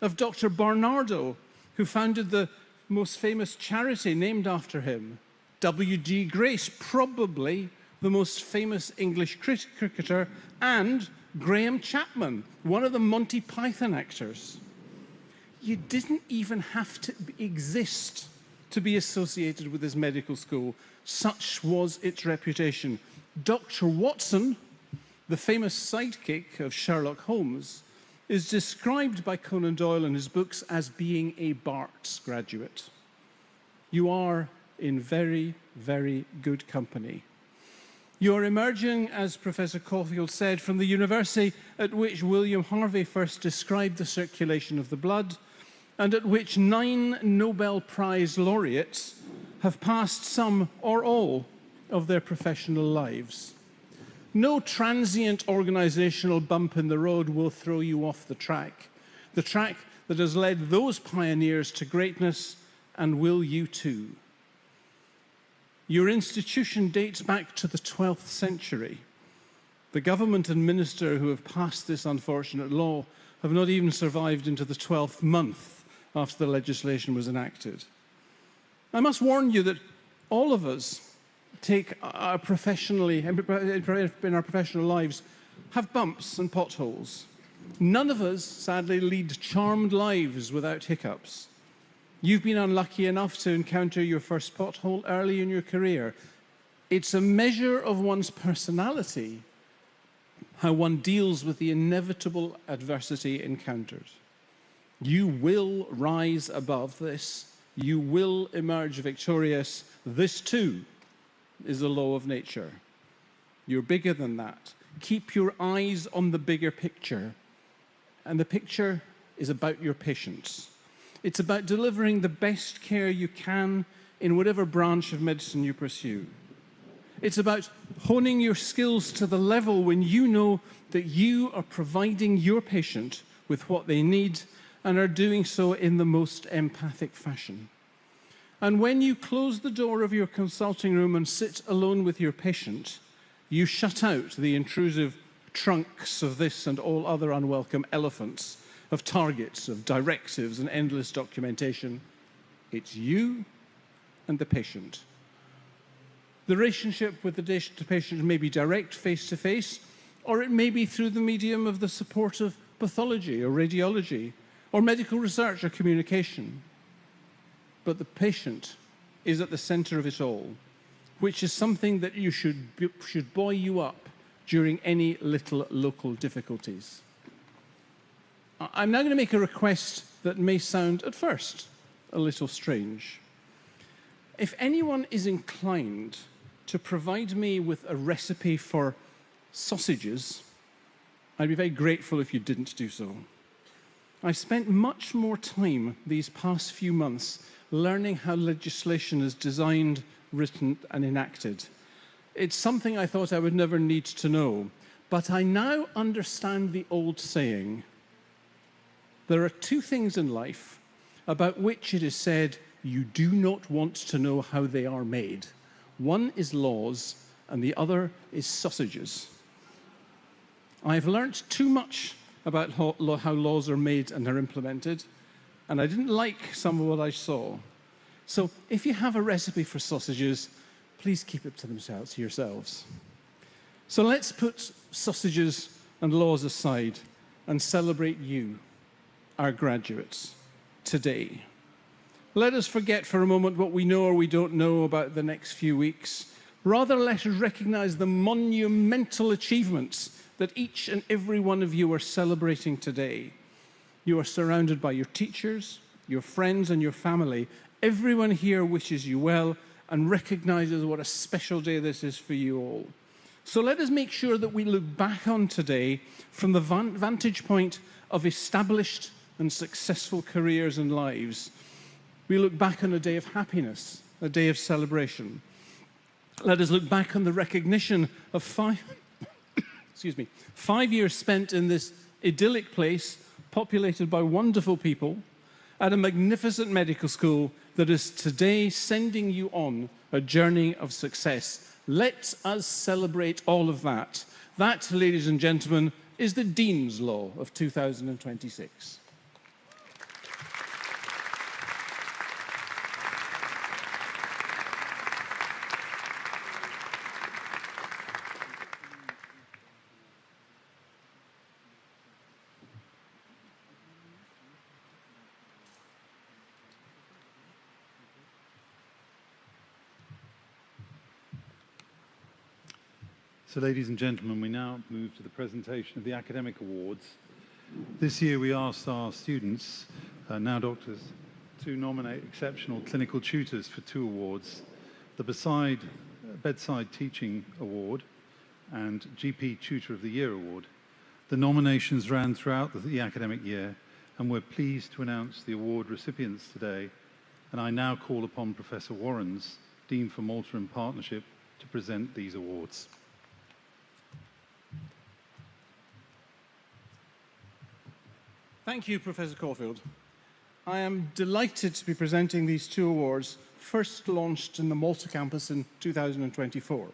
Of Dr. Barnardo, who founded the most famous charity named after him, W.G. Grace, probably the most famous English cricketer, and Graham Chapman, one of the Monty Python actors. You didn't even have to exist to be associated with this medical school. Such was its reputation. Dr. Watson, the famous sidekick of Sherlock Holmes, is described by Conan Doyle in his books as being a Barts graduate. You are in very, very good company. You are emerging, as Professor Caulfield said, from the university at which William Harvey first described the circulation of the blood, and at which 9 Nobel Prize laureates have passed some or all of their professional lives. No transient organizational bump in the road will throw you off the track that has led those pioneers to greatness, and will you too. Your institution dates back to the 12th century. The government and minister who have passed this unfortunate law have not even survived into the 12th month after the legislation was enacted. I must warn you that all of us take our in our professional lives, have bumps and potholes. None of us, sadly, lead charmed lives without hiccups. You've been unlucky enough to encounter your first pothole early in your career. It's a measure of one's personality, how one deals with the inevitable adversity encountered. You will rise above this. You will emerge victorious. This too is a law of nature. You're bigger than that. Keep your eyes on the bigger picture. And the picture is about your patients. It's about delivering the best care you can in whatever branch of medicine you pursue. It's about honing your skills to the level when you know that you are providing your patient with what they need and are doing so in the most empathic fashion. And when you close the door of your consulting room and sit alone with your patient, you shut out the intrusive trunks of this and all other unwelcome elephants, of targets, of directives and endless documentation. It's you and the patient. The relationship with the patient may be direct, face-to-face, or it may be through the medium of the support of pathology or radiology, or medical research or communication. But the patient is at the center of it all, which is something that should buoy you up during any little local difficulties. I'm now going to make a request that may sound at first a little strange. If anyone is inclined to provide me with a recipe for sausages, I'd be very grateful if you didn't do so. I spent much more time these past few months learning how legislation is designed, written, and enacted. It's something I thought I would never need to know, but I now understand the old saying. There are 2 things in life about which it is said you do not want to know how they are made. One is laws, and the other is sausages. I've learnt too much about how laws are made and are implemented, and I didn't like some of what I saw. So if you have a recipe for sausages, please keep it to yourselves. So let's put sausages and laws aside and celebrate you, our graduates, today. Let us forget for a moment what we know or we don't know about the next few weeks. Rather, let us recognize the monumental achievements that each and every one of you are celebrating today. You are surrounded by your teachers, your friends, and your family. Everyone here wishes you well and recognizes what a special day this is for you all. So let us make sure that we look back on today from the vantage point of established and successful careers and lives. We look back on a day of happiness, a day of celebration. Let us look back on the recognition of 5 years spent in this idyllic place, populated by wonderful people, at a magnificent medical school that is today sending you on a journey of success. Let us celebrate all of that. That, ladies and gentlemen, is the Dean's Law of 2026. So, ladies and gentlemen, we now move to the presentation of the academic awards. This year we asked our students, now doctors, to nominate exceptional clinical tutors for 2 awards, the Bedside Teaching Award and GP Tutor of the Year Award. The nominations ran throughout the academic year, and we're pleased to announce the award recipients today. And I now call upon Professor Warrens, Dean for Malta and Partnership, to present these awards. Thank you, Professor Caulfield. I am delighted to be presenting these 2 awards, first launched in the Malta campus in 2024.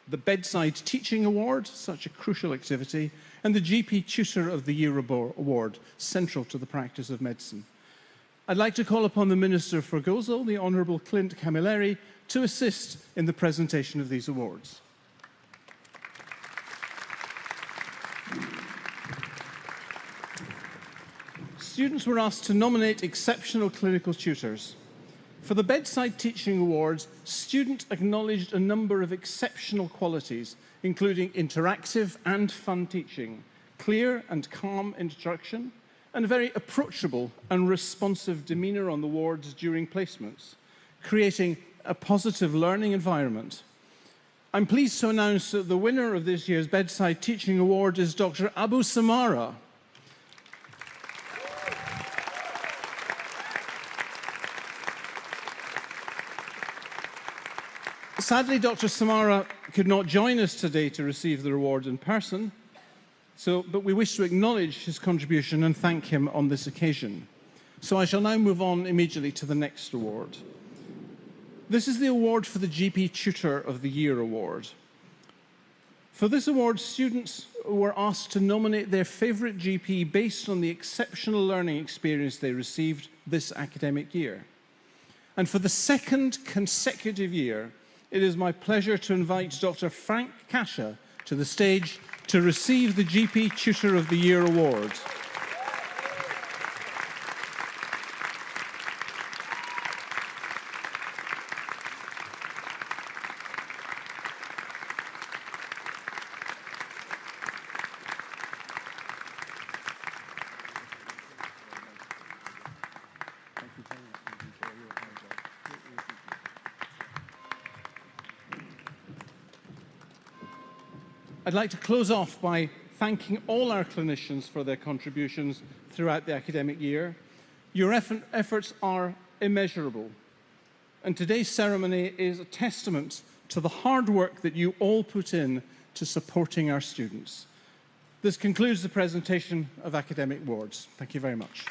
The Bedside Teaching Award, such a crucial activity, and the GP Tutor of the Year Award, central to the practice of medicine. I'd like to call upon the Minister for Gozo, the Honourable Clint Camilleri, to assist in the presentation of these awards. Students were asked to nominate exceptional clinical tutors. For the Bedside Teaching Awards, students acknowledged a number of exceptional qualities, including interactive and fun teaching, clear and calm instruction, and a very approachable and responsive demeanour on the wards during placements, creating a positive learning environment. I'm pleased to announce that the winner of this year's Bedside Teaching Award is Dr. Abu Samara. Sadly, Dr. Samara could not join us today to receive the award in person, but we wish to acknowledge his contribution and thank him on this occasion. So I shall now move on immediately to the next award. This is the award for the GP Tutor of the Year Award. For this award, students were asked to nominate their favourite GP based on the exceptional learning experience they received this academic year. And for the 2nd consecutive year, it is my pleasure to invite Dr. Frank Kasha to the stage to receive the GP Tutor of the Year Award. I'd like to close off by thanking all our clinicians for their contributions throughout the academic year. Your efforts are immeasurable, and today's ceremony is a testament to the hard work that you all put in to supporting our students. This concludes the presentation of academic awards. Thank you very much.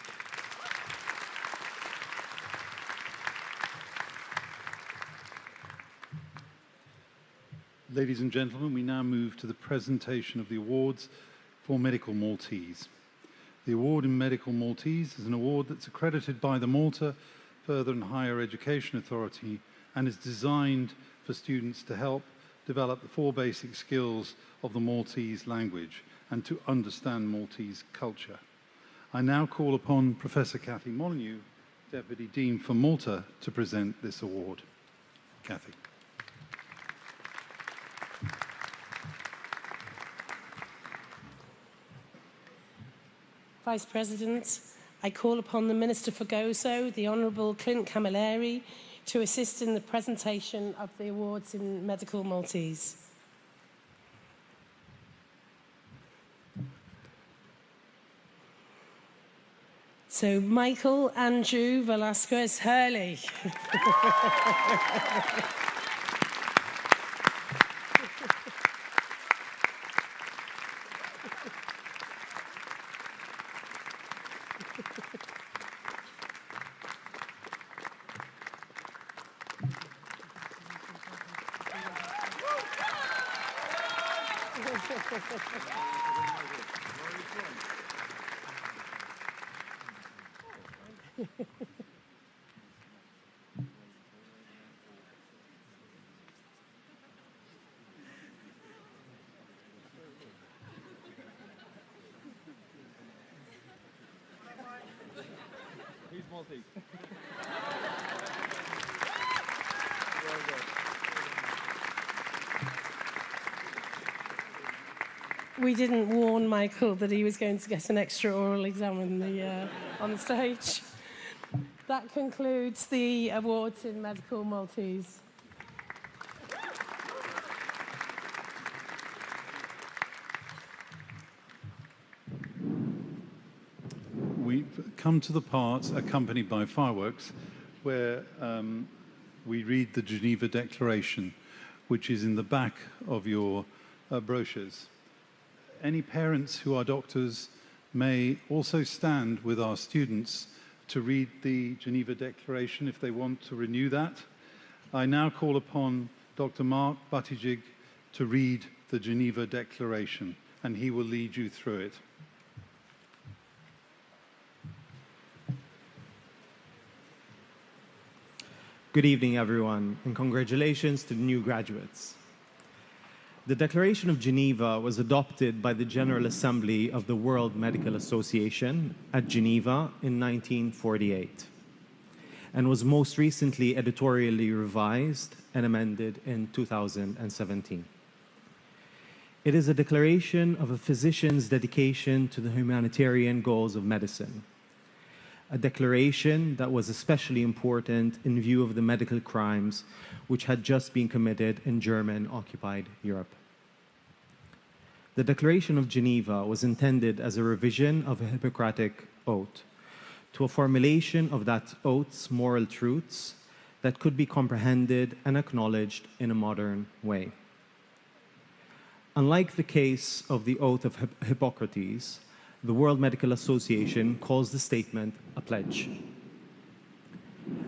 Ladies and gentlemen, we now move to the presentation of the awards for Medical Maltese. The award in Medical Maltese is an award that's accredited by the Malta Further and Higher Education Authority and is designed for students to help develop the 4 basic skills of the Maltese language and to understand Maltese culture. I now call upon Professor Cathy Molyneux, Deputy Dean for Malta, to present this award. Cathy. Vice President, I call upon the Minister for Gozo, the Honourable Clint Camilleri, to assist in the presentation of the awards in Medical Maltese. So, Michael Andrew Velasquez Hurley. He's Maltese. We didn't warn Michael that he was going to get an extra oral exam on the stage. That concludes the awards in Medical Maltese. We've come to the part, accompanied by fireworks, where we read the Geneva Declaration, which is in the back of your brochures. Any parents who are doctors may also stand with our students to read the Geneva Declaration if they want to renew that. I now call upon Dr. Mark Buttigieg to read the Geneva Declaration, and he will lead you through it. Good evening, everyone, and congratulations to the new graduates. The Declaration of Geneva was adopted by the General Assembly of the World Medical Association at Geneva in 1948 and was most recently editorially revised and amended in 2017. It is a declaration of a physician's dedication to the humanitarian goals of medicine, a declaration that was especially important in view of the medical crimes which had just been committed in German-occupied Europe. The Declaration of Geneva was intended as a revision of a Hippocratic oath to a formulation of that oath's moral truths that could be comprehended and acknowledged in a modern way. Unlike the case of the oath of Hippocrates, the World Medical Association calls the statement a pledge.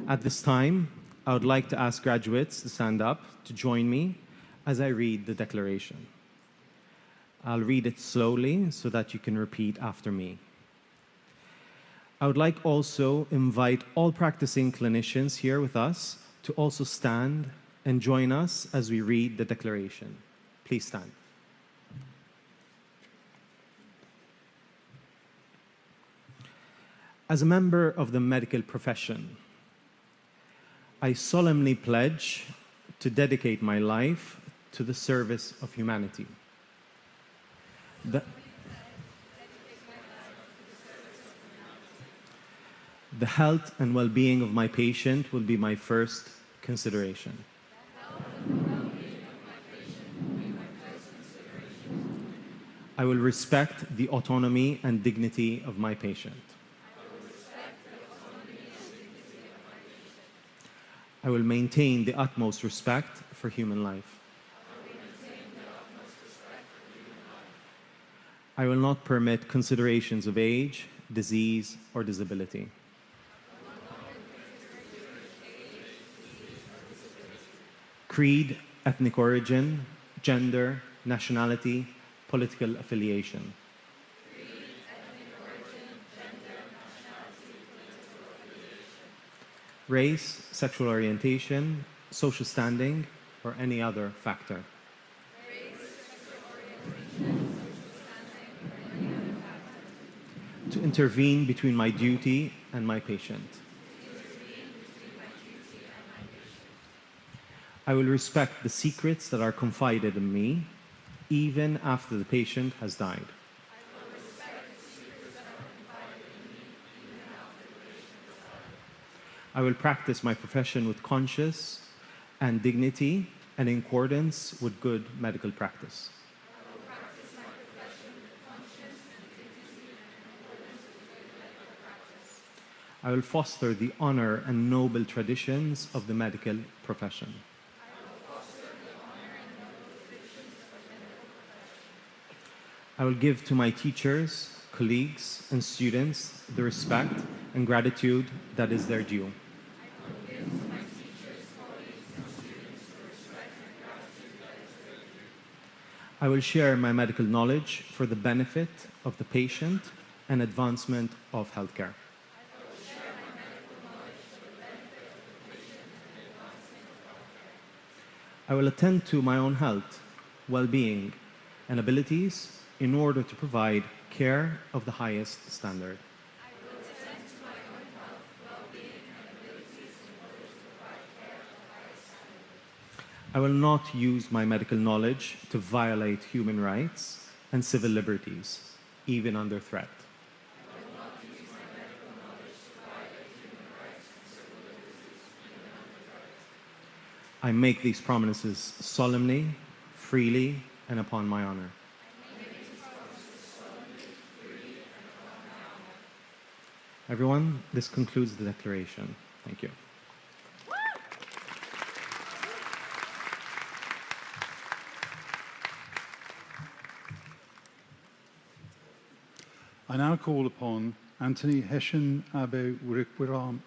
At this time, I would like to ask graduates to stand up to join me as I read the declaration. I'll read it slowly so that you can repeat after me. I would like also invite all practicing clinicians here with us to also stand and join us as we read the declaration. Please stand. As a member of the medical profession, I solemnly pledge to dedicate my life to the service of humanity. The health and well-being of my patient will be my first consideration. I will respect the autonomy and dignity of my patient. I will maintain the utmost respect for human life. I will not permit considerations of age, disease, or disability. Creed, ethnic origin, gender, nationality, political affiliation. Race, sexual orientation, social standing, or any other factor. To intervene between my duty and my patient. I will respect the secrets that are confided in me, even after the patient has died. I will practice my profession with conscience and dignity and in accordance with good medical practice. I will foster the honor and noble traditions of the medical profession. I will give to my teachers, colleagues, and students the respect and gratitude that is their due. I will share my medical knowledge for the benefit of the patient and advancement of healthcare. I will attend to my own health, well-being, and abilities in order to provide care of the highest standard. I will not use my medical knowledge to violate human rights and civil liberties, even under threat. I make these promises solemnly, freely, and upon my honor. Everyone, this concludes the declaration. Thank you. I now call upon Anthony Heshen Abe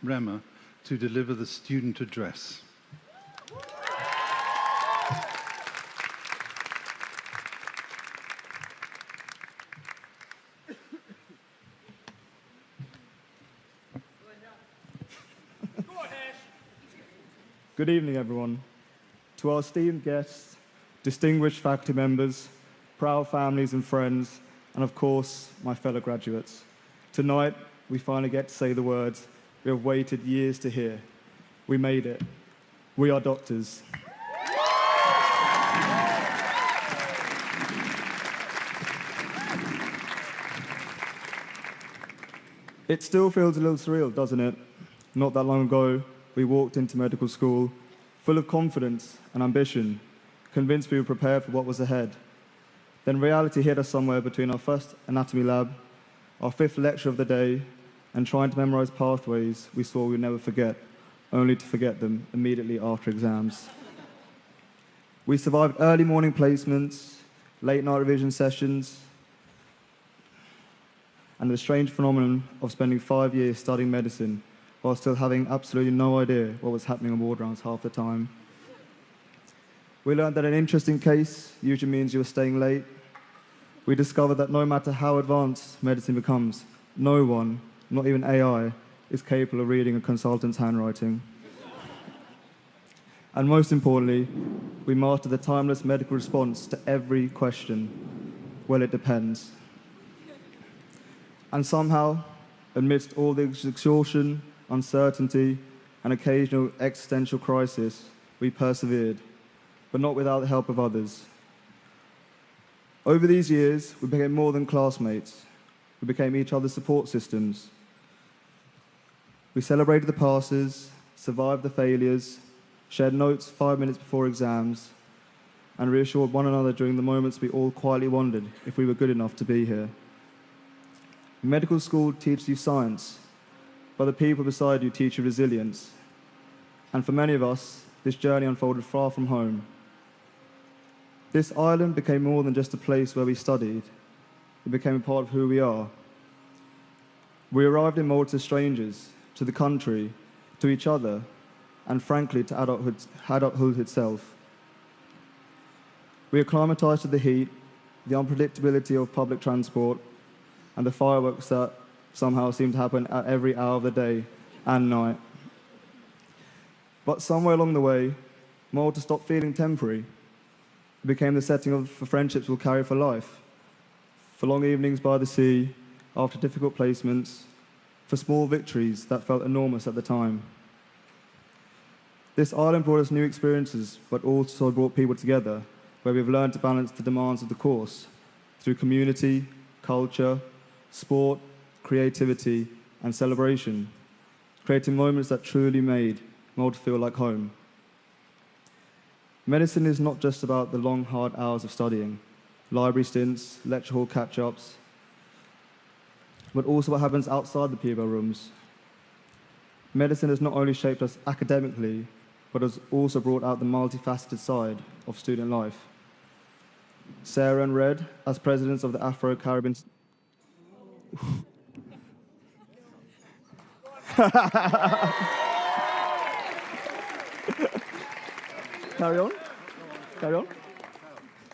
Rema to deliver the student address. Good evening, everyone. To our esteemed guests, distinguished faculty members, proud families and friends, and of course, my fellow graduates. Tonight, we finally get to say the words we have waited years to hear. We made it. We are doctors. It still feels a little surreal, doesn't it? Not that long ago, we walked into medical school full of confidence and ambition, convinced we were prepared for what was ahead. Then reality hit us somewhere between our first anatomy lab, our fifth lecture of the day, and trying to memorize pathways we swore we'd never forget, only to forget them immediately after exams. We survived early morning placements, late night revision sessions, and the strange phenomenon of spending 5 years studying medicine while still having absolutely no idea what was happening on ward rounds half the time. We learned that an interesting case usually means you were staying late. We discovered that no matter how advanced medicine becomes, no one, not even AI, is capable of reading a consultant's handwriting. And most importantly, we mastered the timeless medical response to every question. Well, it depends. And somehow, amidst all the exhaustion, uncertainty, and occasional existential crisis, we persevered, but not without the help of others. Over these years, we became more than classmates. We became each other's support systems. We celebrated the passes, survived the failures, shared notes 5 minutes before exams, and reassured one another during the moments we all quietly wondered if we were good enough to be here. Medical school teaches you science, but the people beside you teach you resilience. And for many of us, this journey unfolded far from home. This island became more than just a place where we studied. It became a part of who we are. We arrived in Malta as strangers, to the country, to each other, and frankly, to adulthood itself. We acclimatized to the heat, the unpredictability of public transport, and the fireworks that somehow seem to happen at every hour of the day and night. But somewhere along the way, Malta stopped feeling temporary. It became the setting for friendships we'll carry for life, for long evenings by the sea, after difficult placements, for small victories that felt enormous at the time. This island brought us new experiences, but also brought people together, where we've learned to balance the demands of the course through community, culture, sport, creativity, and celebration, creating moments that truly made Malta feel like home. Medicine is not just about the long, hard hours of studying, library stints, lecture hall catch-ups, but also what happens outside the PBL rooms. Medicine has not only shaped us academically, but has also brought out the multifaceted side of student life. Sarah and Red, as presidents of the Afro-Caribbean... Carry on.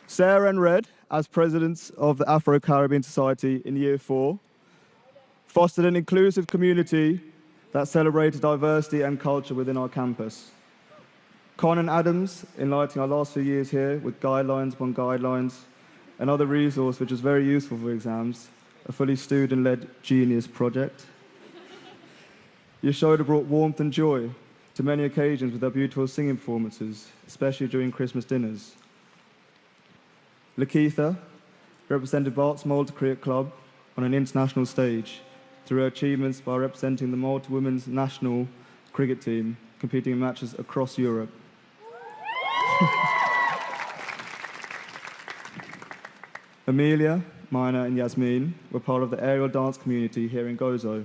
Sarah and Red, as presidents of the Afro-Caribbean Society in Year 4, fostered an inclusive community that celebrated diversity and culture within our campus. Con and Adams, enlightening our last few years here with guidelines upon guidelines, another resource which was very useful for exams, a fully student-led genius project. Yashoda brought warmth and joy to many occasions with their beautiful singing performances, especially during Christmas dinners. Lakeitha, represented Bart's Malta Cricket Club on an international stage through her achievements by representing the Malta women's national cricket team, competing in matches across Europe. Amelia, Mina and Yasmin were part of the aerial dance community here in Gozo,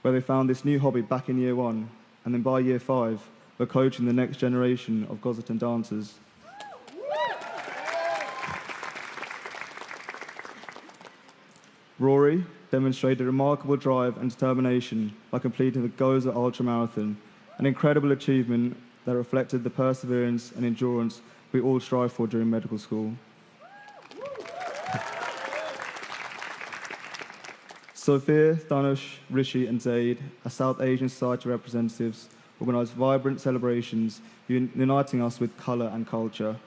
where they found this new hobby back in year 1, and then by year 5, were coaching the next generation of Gozotan dancers. Rory demonstrated remarkable drive and determination by completing the Gozo Ultramarathon, an incredible achievement that reflected the perseverance and endurance we all strive for during medical school. Sophia, Dhanush, Rishi and Zaid, as South Asian Society representatives, organised vibrant celebrations uniting us with colour and culture.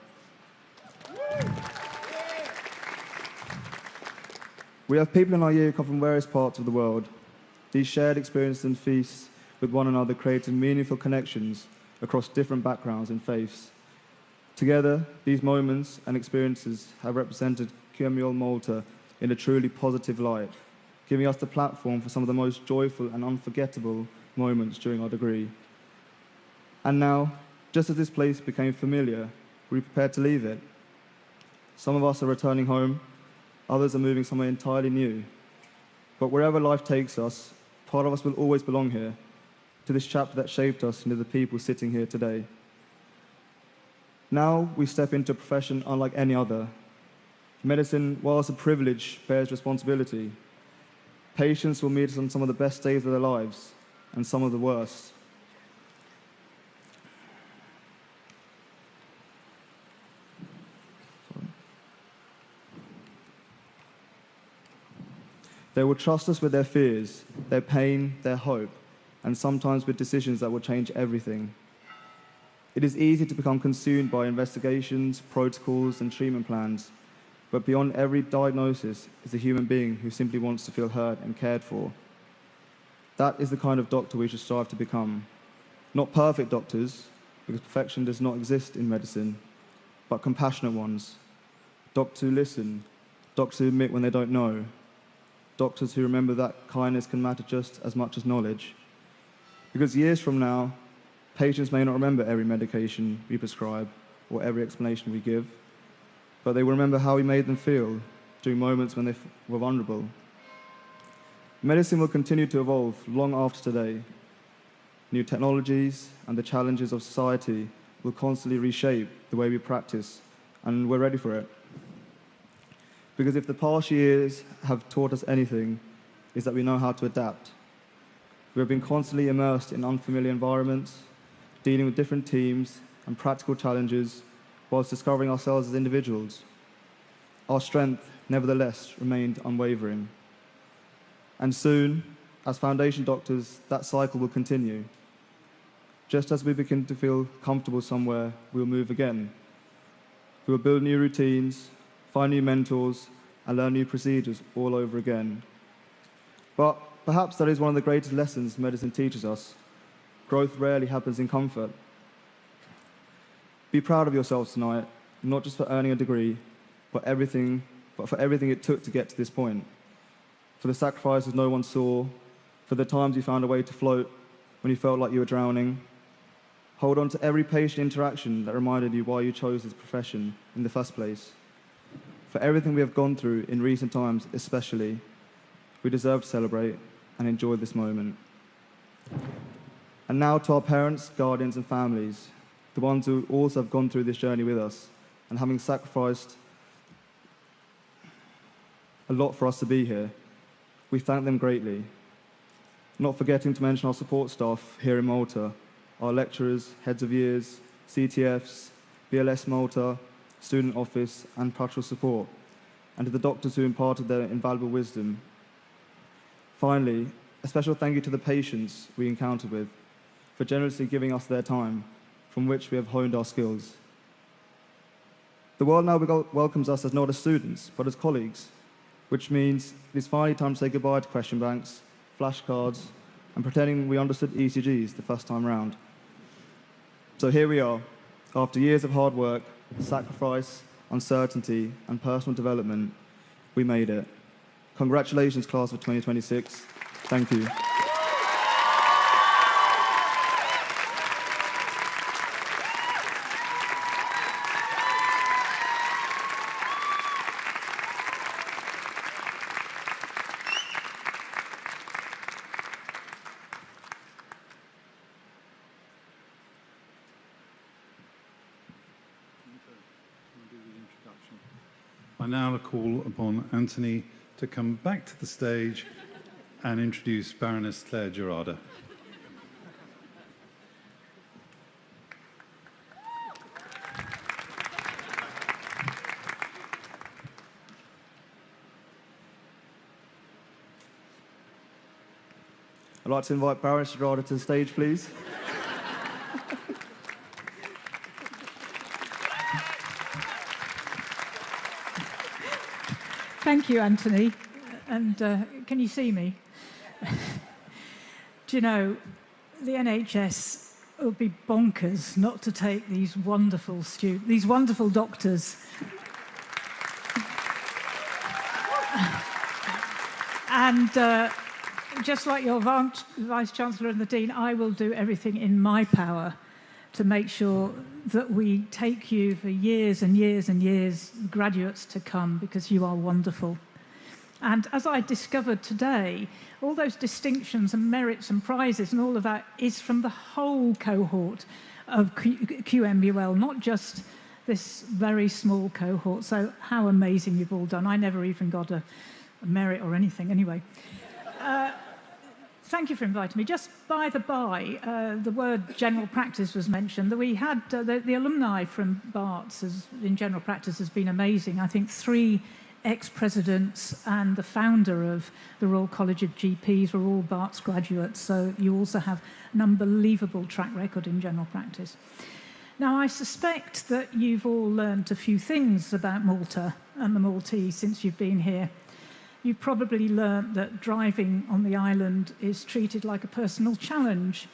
We have people in our year who come from various parts of the world. These shared experiences and feasts with one another created meaningful connections across different backgrounds and faiths. Together, these moments and experiences have represented QMUL Malta in a truly positive light, giving us the platform for some of the most joyful and unforgettable moments during our degree. And now, just as this place became familiar, we prepared to leave it. Some of us are returning home, others are moving somewhere entirely new. But wherever life takes us, part of us will always belong here, to this chapter that shaped us into the people sitting here today. Now we step into a profession unlike any other. Medicine, whilst a privilege, bears responsibility. Patients will meet us on some of the best days of their lives, and some of the worst. They will trust us with their fears, their pain, their hope, and sometimes with decisions that will change everything. It is easy to become consumed by investigations, protocols, and treatment plans, but beyond every diagnosis is a human being who simply wants to feel heard and cared for. That is the kind of doctor we should strive to become. Not perfect doctors, because perfection does not exist in medicine, but compassionate ones. Doctors who listen, doctors who admit when they don't know, doctors who remember that kindness can matter just as much as knowledge. Because years from now, patients may not remember every medication we prescribe or every explanation we give, but they will remember how we made them feel during moments when they were vulnerable. Medicine will continue to evolve long after today. New technologies and the challenges of society will constantly reshape the way we practice, and we're ready for it. Because if the past years have taught us anything, is that we know how to adapt. We have been constantly immersed in unfamiliar environments, dealing with different teams and practical challenges, whilst discovering ourselves as individuals. Our strength, nevertheless, remained unwavering. And soon, as foundation doctors, that cycle will continue. Just as we begin to feel comfortable somewhere, we'll move again. We will build new routines, find new mentors, and learn new procedures all over again. But perhaps that is one of the greatest lessons medicine teaches us. Growth rarely happens in comfort. Be proud of yourselves tonight, not just for earning a degree, but for everything it took to get to this point. For the sacrifices no one saw, for the times you found a way to float when you felt like you were drowning. Hold on to every patient interaction that reminded you why you chose this profession in the first place. For everything we have gone through in recent times especially, we deserve to celebrate and enjoy this moment. And now to our parents, guardians and families, the ones who also have gone through this journey with us and having sacrificed a lot for us to be here, we thank them greatly. Not forgetting to mention our support staff here in Malta, our lecturers, heads of years, CTFs, BLS Malta, student office and pastoral support, and to the doctors who imparted their invaluable wisdom. Finally, a special thank you to the patients we encountered with for generously giving us their time, from which we have honed our skills. The world now welcomes us as not as students, but as colleagues, which means it is finally time to say goodbye to question banks, flashcards, and pretending we understood ECGs the first time round. So here we are, after years of hard work, sacrifice, uncertainty, and personal development, We made it. Congratulations, class of 2026. Thank you. I now call upon Anthony to come back to the stage and introduce Baroness Claire Gerarda. I'd like to invite Baroness Gerarda to the stage, please. Thank you, Anthony. And can you see me? Do you know, the NHS would be bonkers not to take these wonderful doctors. And just like your Vice-Chancellor and the Dean, I will do everything in my power to make sure that we take you for years and years and years, graduates to come, because you are wonderful. And as I discovered today, all those distinctions and merits and prizes and all of that is from the whole cohort of QMUL, not just this very small cohort. So how amazing you've all done. I never even got a merit or anything anyway. Thank you for inviting me. Just by the by, the word general practice was mentioned. We had the alumni from Barts in general practice has been amazing. I think 3 ex-presidents and the founder of the Royal College of GPs were all Barts graduates, so you also have an unbelievable track record in general practice. Now, I suspect that you've all learned a few things about Malta and the Maltese since you've been here. You've probably learnt that driving on the island is treated like a personal challenge.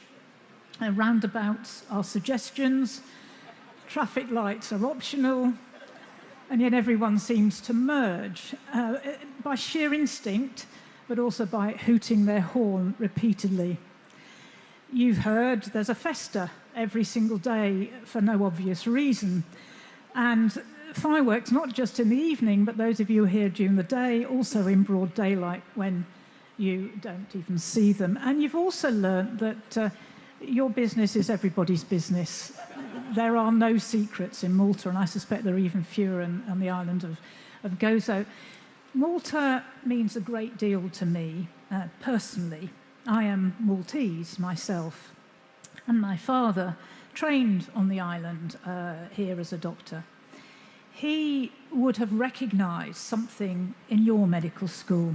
Roundabouts are suggestions, traffic lights are optional, and yet everyone seems to merge by sheer instinct, but also by hooting their horn repeatedly. You've heard there's a festa every single day for no obvious reason, and fireworks not just in the evening, but those of you here during the day, also in broad daylight when you don't even see them. And you've also learnt that your business is everybody's business. There are no secrets in Malta, and I suspect there are even fewer on the island of Gozo. Malta means a great deal to me personally. I am Maltese myself, and my father trained on the island here as a doctor. He would have recognised something in your medical school,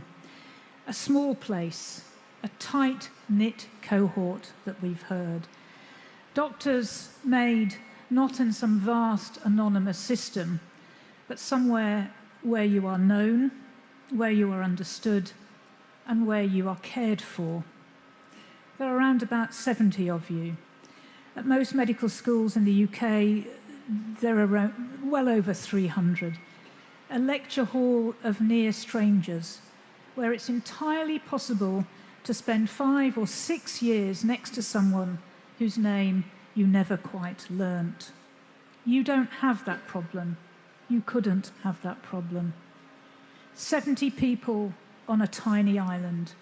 a small place, a tight-knit cohort that we've heard. Doctors made not in some vast anonymous system, but somewhere where you are known, where you are understood, and where you are cared for. There are around about 70 of you. At most medical schools in the UK, there are well over 300. A lecture hall of near strangers, where it's entirely possible to spend 5 or 6 years next to someone whose name you never quite learnt. You don't have that problem. You couldn't have that problem. 70 people on a tiny island,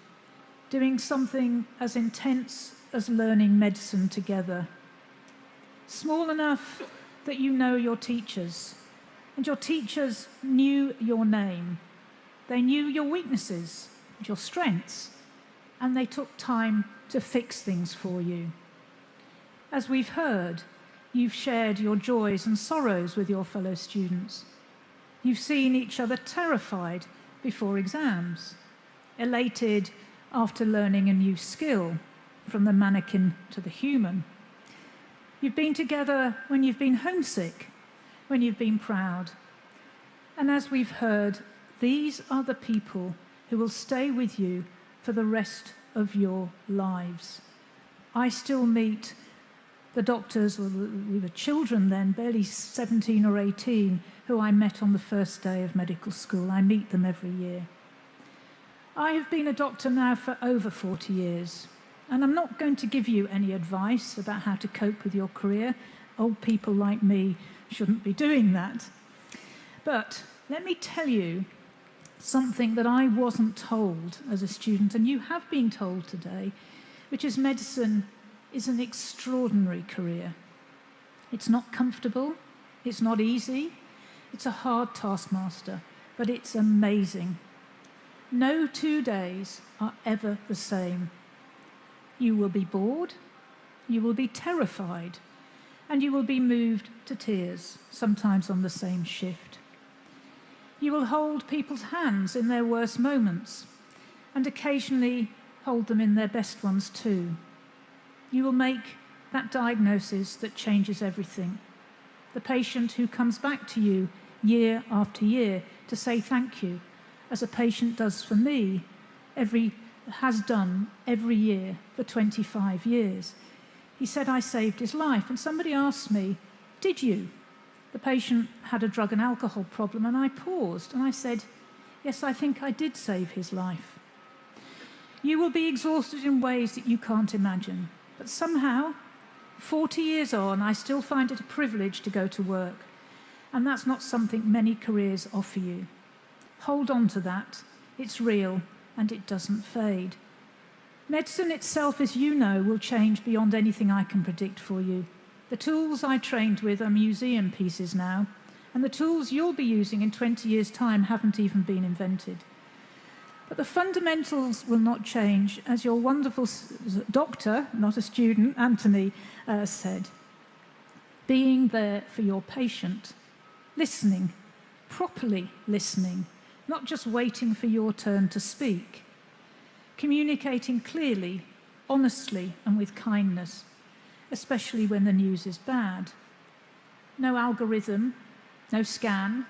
doing something as intense as learning medicine together. Small enough that you know your teachers, and your teachers knew your name. They knew your weaknesses and your strengths, and they took time to fix things for you. As we've heard, you've shared your joys and sorrows with your fellow students. You've seen each other terrified before exams, elated after learning a new skill, from the mannequin to the human. You've been together when you've been homesick, when you've been proud. And as we've heard, these are the people who will stay with you for the rest of your lives. I still meet The doctors, we were children then, barely 17 or 18, who I met on the first day of medical school. I meet them every year. I have been a doctor now for over 40 years, and I'm not going to give you any advice about how to cope with your career. Old people like me shouldn't be doing that. But let me tell you something that I wasn't told as a student, and you have been told today, which is medicine is an extraordinary career. It's not comfortable, it's not easy, it's a hard taskmaster, but it's amazing. No 2 days are ever the same. You will be bored, you will be terrified, and you will be moved to tears, sometimes on the same shift. You will hold people's hands in their worst moments, and occasionally hold them in their best ones too. You will make that diagnosis that changes everything. The patient who comes back to you year after year to say thank you, as a patient does for me, has done every year for 25 years. He said I saved his life, and somebody asked me, did you? The patient had a drug and alcohol problem, and I paused, and I said, yes, I think I did save his life. You will be exhausted in ways that you can't imagine, but somehow, 40 years on, I still find it a privilege to go to work, and that's not something many careers offer you. Hold on to that. It's real, and it doesn't fade. Medicine itself, as you know, will change beyond anything I can predict for you. The tools I trained with are museum pieces now, and the tools you'll be using in 20 years' time haven't even been invented. But the fundamentals will not change, as your wonderful doctor, not a student, Anthony, said. Being there for your patient, listening, properly listening, not just waiting for your turn to speak. Communicating clearly, honestly, and with kindness, especially when the news is bad. No algorithm, no scan,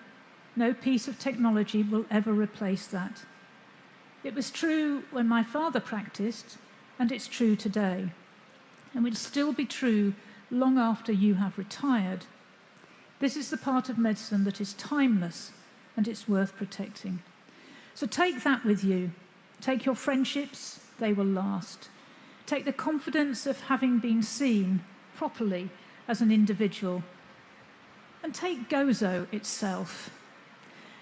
no piece of technology will ever replace that. It was true when my father practiced, and it's true today, and will still be true long after you have retired. This is the part of medicine that is timeless, and it's worth protecting. So take that with you. Take your friendships, they will last. Take the confidence of having been seen properly as an individual. And take Gozo itself.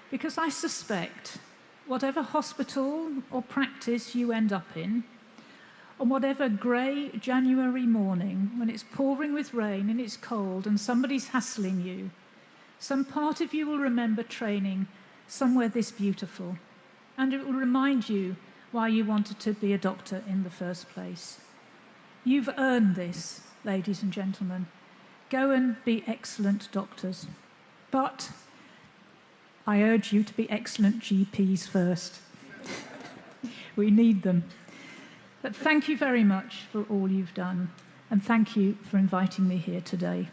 Because I suspect whatever hospital or practice you end up in, on whatever grey January morning when it's pouring with rain and it's cold and somebody's hassling you, some part of you will remember training somewhere this beautiful, and it will remind you why you wanted to be a doctor in the first place. You've earned this, ladies and gentlemen. Go and be excellent doctors. But I urge you to be excellent GPs first. We need them. But thank you very much for all you've done, and thank you for inviting me here today.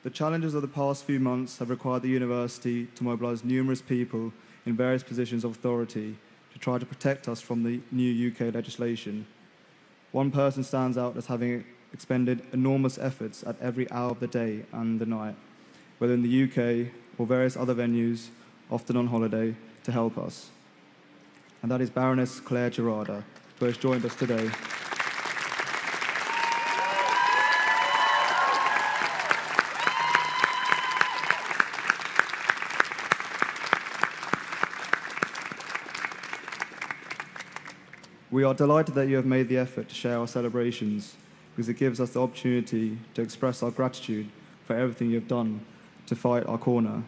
The challenges of the past few months have required the university to mobilise numerous people in various positions of authority to try to protect us from the new UK legislation. One person stands out as having expended enormous efforts at every hour of the day and the night, whether in the UK or various other venues, often on holiday, to help us. And that is Baroness Claire Gerarda, who has joined us today. We are delighted that you have made the effort to share our celebrations, because it gives us the opportunity to express our gratitude for everything you have done to fight our corner.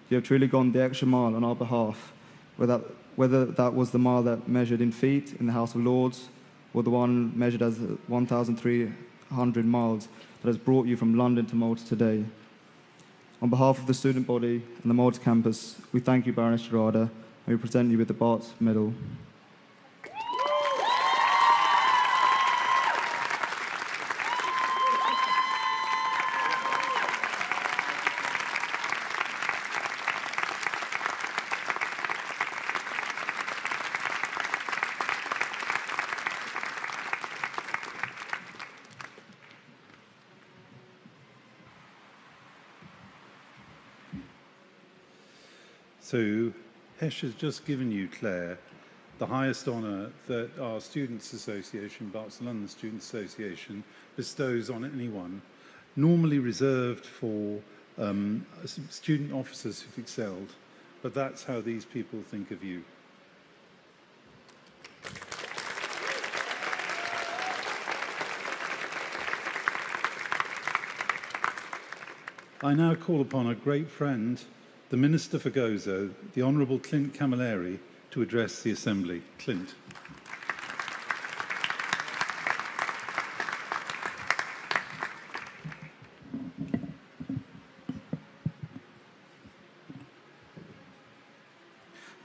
You have truly gone the extra mile on our behalf, whether that was the mile that measured in feet in the House of Lords, or the one measured as 1,300 miles that has brought you from London to Malta today. On behalf of the student body and the Malta campus, we thank you, Baroness Gerarda, and we present you with the Bart's Medal. So Hesh has just given you, Claire, the highest honour that our Students' Association, Barts London Students' Association, bestows on anyone, normally reserved for student officers who've excelled, but that's how these people think of you. I now call upon a great friend, the Minister for Gozo, the Honourable Clint Camilleri, to address the Assembly. Clint.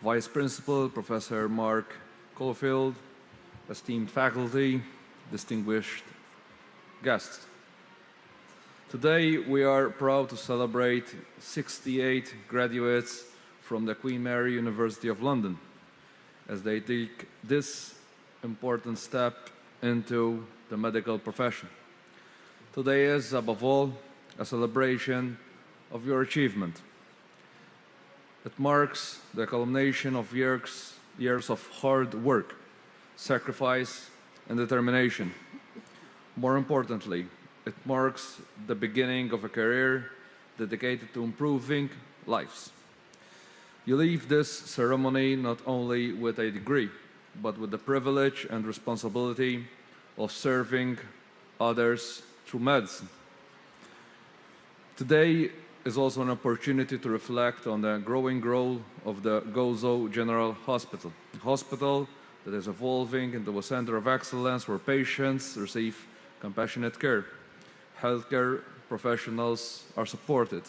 Vice Principal, Professor Mark Caulfield, esteemed faculty, distinguished guests. Today, we are proud to celebrate 68 graduates from the Queen Mary University of London as they take this important step into the medical profession. Today is, above all, a celebration of your achievement. It marks the culmination of years of hard work, sacrifice, and determination. More importantly, it marks the beginning of a career dedicated to improving lives. You leave this ceremony not only with a degree, but with the privilege and responsibility of serving others through medicine. Today is also an opportunity to reflect on the growing role of the Gozo General Hospital, a hospital that is evolving into a center of excellence where patients receive compassionate care, healthcare professionals are supported,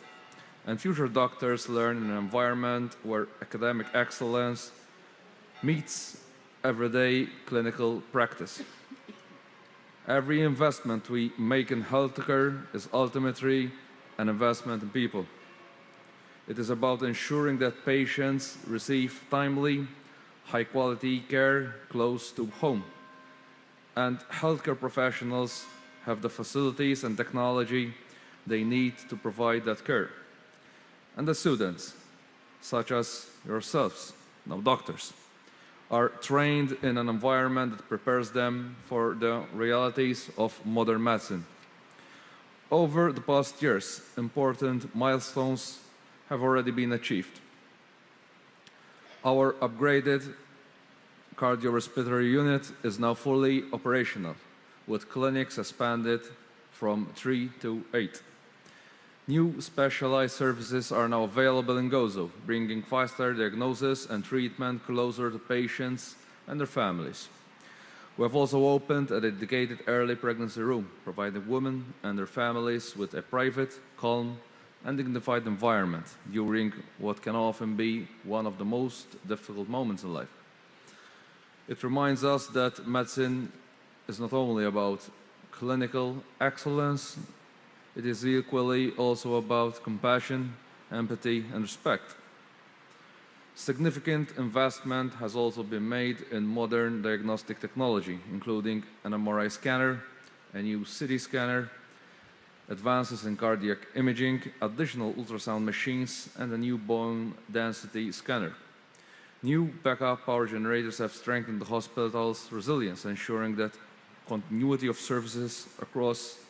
and future doctors learn in an environment where academic excellence meets everyday clinical practice. Every investment we make in healthcare is ultimately an investment in people. It is about ensuring that patients receive timely, high-quality care close to home, and healthcare professionals have the facilities and technology they need to provide that care. And the students, such as yourselves, now doctors, are trained in an environment that prepares them for the realities of modern medicine. Over the past years, important milestones have already been achieved. Our upgraded cardiorespiratory unit is now fully operational, with clinics expanded from 3 to 8. New specialized services are now available in Gozo, bringing faster diagnosis and treatment closer to patients and their families. We have also opened a dedicated early pregnancy room, providing women and their families with a private, calm, and dignified environment during what can often be one of the most difficult moments in life. It reminds us that medicine is not only about clinical excellence, it is equally also about compassion, empathy, and respect. Significant investment has also been made in modern diagnostic technology, including an MRI scanner, a new CT scanner, advances in cardiac imaging, additional ultrasound machines, and a new bone density scanner. New backup power generators have strengthened the hospital's resilience, ensuring that continuity of services across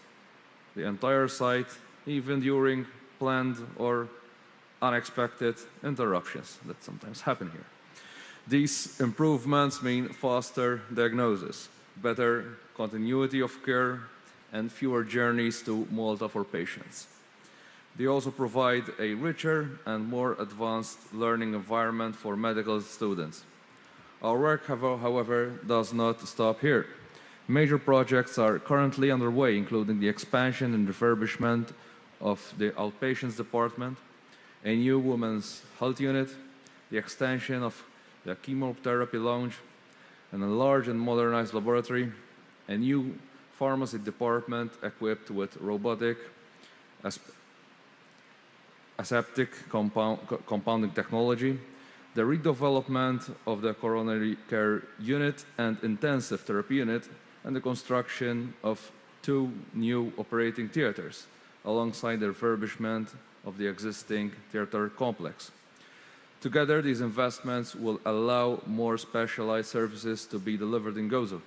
the entire site, even during planned or unexpected interruptions that sometimes happen here. These improvements mean faster diagnosis, better continuity of care, and fewer journeys to Malta for patients. They also provide a richer and more advanced learning environment for medical students. Our work, however, does not stop here. Major projects are currently underway, including the expansion and refurbishment of the outpatients department, a new women's health unit, the extension of the chemotherapy lounge, an enlarged and modernized laboratory, a new pharmacy department equipped with robotic aseptic compounding technology, the redevelopment of the coronary care unit and intensive therapy unit, and the construction of 2 new operating theaters, alongside the refurbishment of the existing theater complex. Together, these investments will allow more specialized services to be delivered in Gozo,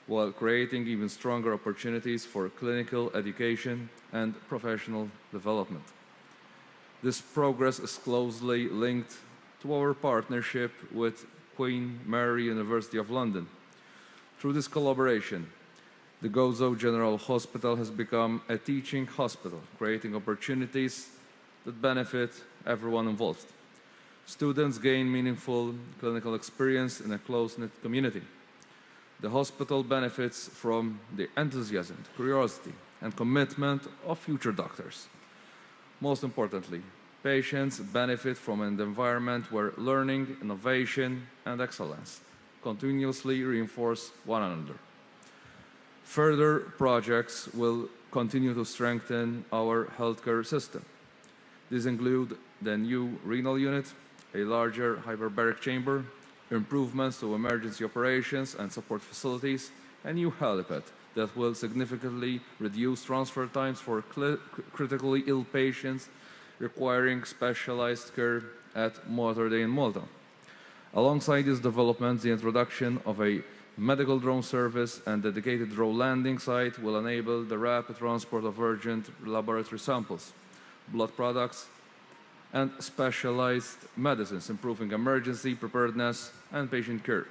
while creating even stronger opportunities for clinical education and professional development. This progress is closely linked to our partnership with Queen Mary University of London. Through this collaboration, the Gozo General Hospital has become a teaching hospital, creating opportunities that benefit everyone involved. Students gain meaningful clinical experience in a close-knit community. The hospital benefits from the enthusiasm, curiosity, and commitment of future doctors. Most importantly, patients benefit from an environment where learning, innovation, and excellence continuously reinforce one another. Further projects will continue to strengthen our healthcare system. These include the new renal unit, a larger hyperbaric chamber, improvements to emergency operations and support facilities, a new helipad that will significantly reduce transfer times for critically ill patients requiring specialized care at Mater Dei in Malta. Alongside these developments, the introduction of a medical drone service and dedicated drone landing site will enable the rapid transport of urgent laboratory samples, blood products, and specialized medicines, improving emergency preparedness and patient care.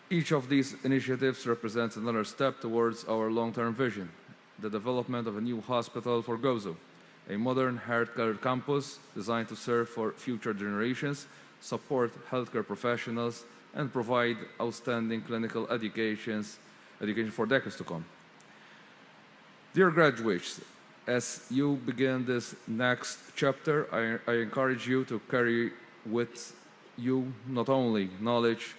Each of these initiatives represents another step towards our long-term vision, the development of a new hospital for Gozo, a modern healthcare campus designed to serve for future generations, support healthcare professionals, and provide outstanding clinical education for decades to come. Dear graduates, as you begin this next chapter, I encourage you to carry with you not only knowledge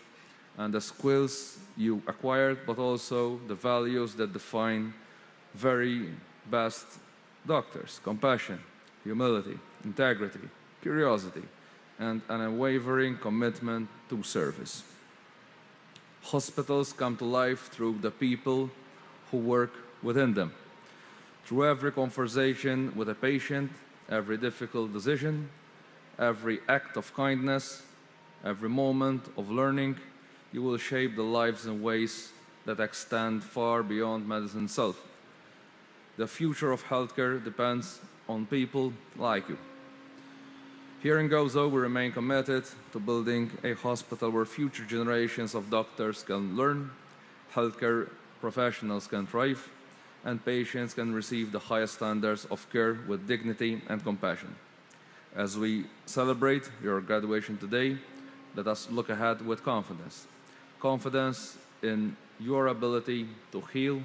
and the skills you acquired, but also the values that define very best doctors: compassion, humility, integrity, curiosity, and an unwavering commitment to service. Hospitals come to life through the people who work within them. Through every conversation with a patient, every difficult decision, every act of kindness, every moment of learning, you will shape the lives in ways that extend far beyond medicine itself. The future of healthcare depends on people like you. Here in Gozo, we remain committed to building a hospital where future generations of doctors can learn, healthcare professionals can thrive, and patients can receive the highest standards of care with dignity and compassion. As we celebrate your graduation today, let us look ahead with confidence. Confidence in your ability to heal,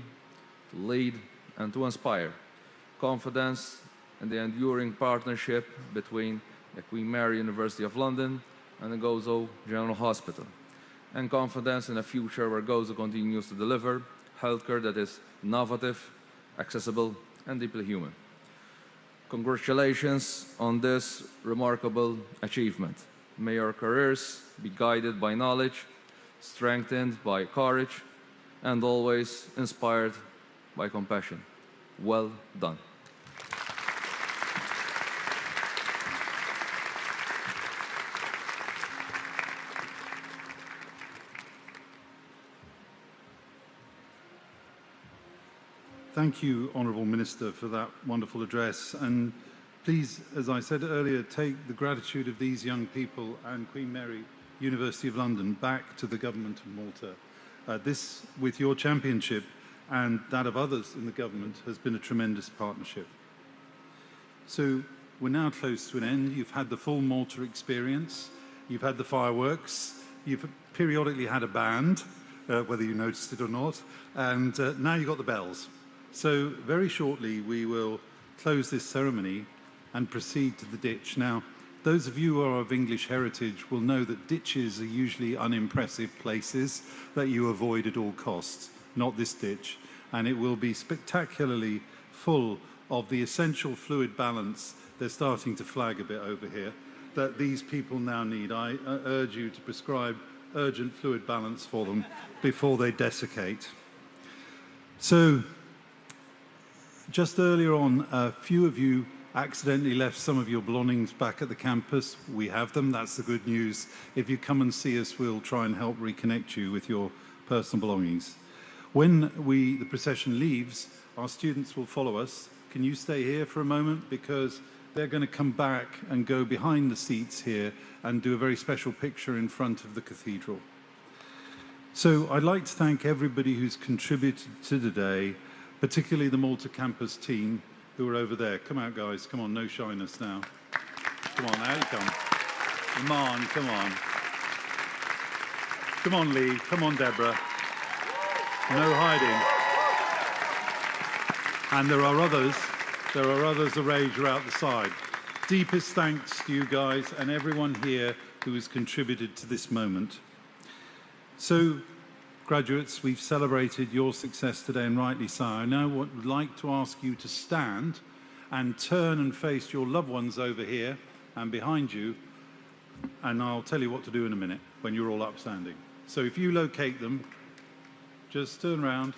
to lead, and to inspire. Confidence in the enduring partnership between the Queen Mary University of London and the Gozo General Hospital. And confidence in a future where Gozo continues to deliver healthcare that is innovative, accessible, and deeply human. Congratulations on this remarkable achievement. May your careers be guided by knowledge, strengthened by courage, and always inspired by compassion. Well done. Thank you, Honourable Minister, for that wonderful address. And please, as I said earlier, take the gratitude of these young people and Queen Mary University of London back to the Government of Malta. This, with your championship and that of others in the government, has been a tremendous partnership. So we're now close to an end. You've had the full Malta experience. You've had the fireworks. You've periodically had a band, whether you noticed it or not. And now you've got the bells. So very shortly, we will close this ceremony and proceed to the ditch. Now, those of you who are of English heritage will know that ditches are usually unimpressive places that you avoid at all costs, not this ditch. And it will be spectacularly full of the essential fluid balance, they're starting to flag a bit over here, that these people now need. I urge you to prescribe urgent fluid balance for them before they desiccate. So, just earlier on, a few of you accidentally left some of your belongings back at the campus, we have them. That's the good news. If you come and see us, we'll try and help reconnect you with your personal belongings. When the procession leaves, our students will follow us. Can you stay here for a moment? Because they're going to come back and go behind the seats here and do a very special picture in front of the cathedral. So I'd like to thank everybody who's contributed to today, particularly the Malta Campus team who are over there. Come out, guys. Come on, no shyness now. Come on, out you come. Iman, come on. Come on, Lee. Come on, Deborah. No hiding. And there are others arranged around the side. Deepest thanks to you guys and everyone here who has contributed to this moment. So, graduates, we've celebrated your success today, and rightly so. I now would like to ask you to stand and turn and face your loved ones over here and behind you, and I'll tell you what to do in a minute when you're all upstanding. So if you locate them, just turn around.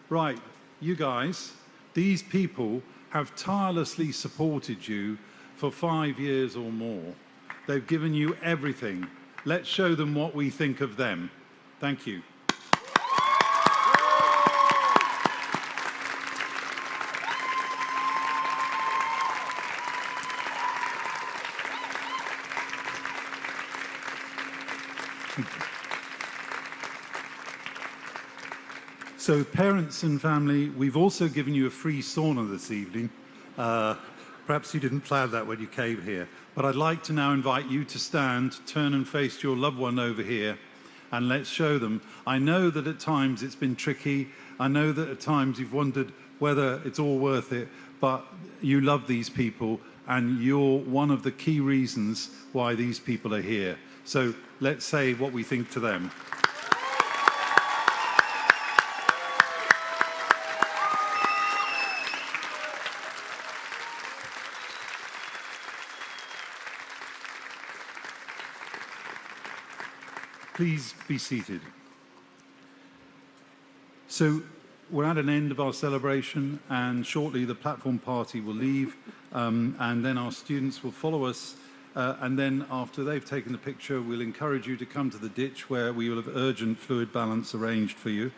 Right, you guys, these people have tirelessly supported you for 5 years or more. They've given you everything. Let's show them what we think of them. Thank you. So parents and family, we've also given you a free sauna this evening. Perhaps you didn't plan that when you came here, but I'd like to now invite you to stand, turn and face your loved one over here, and let's show them. I know that at times it's been tricky. I know that at times you've wondered whether it's all worth it, but you love these people, and you're one of the key reasons why these people are here. So let's say what we think to them. Please be seated. So we're at an end of our celebration, and shortly the platform party will leave, and then our students will follow us, and then after they've taken the picture, we'll encourage you to come to the ditch where we will have urgent fluid balance arranged for you.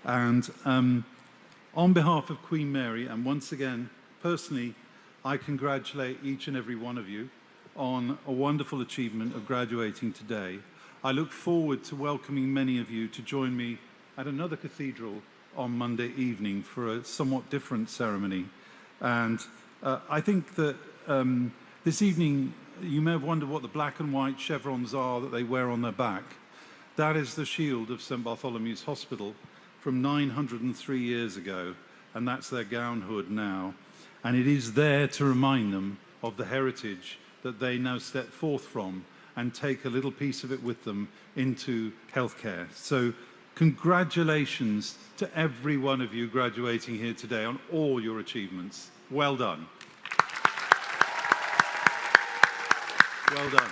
And on behalf of Queen Mary, and once again, personally, I congratulate each and every one of you on a wonderful achievement of graduating today. I look forward to welcoming many of you to join me at another cathedral on Monday evening for a somewhat different ceremony. And I think that this evening, you may have wondered what the black and white chevrons are that they wear on their back. That is the shield of St. Bartholomew's Hospital from 903 years ago, and that's their gown hood now. And it is there to remind them of the heritage that they now step forth from and take a little piece of it with them into healthcare. So congratulations to every one of you graduating here today on all your achievements. Well done. Well done.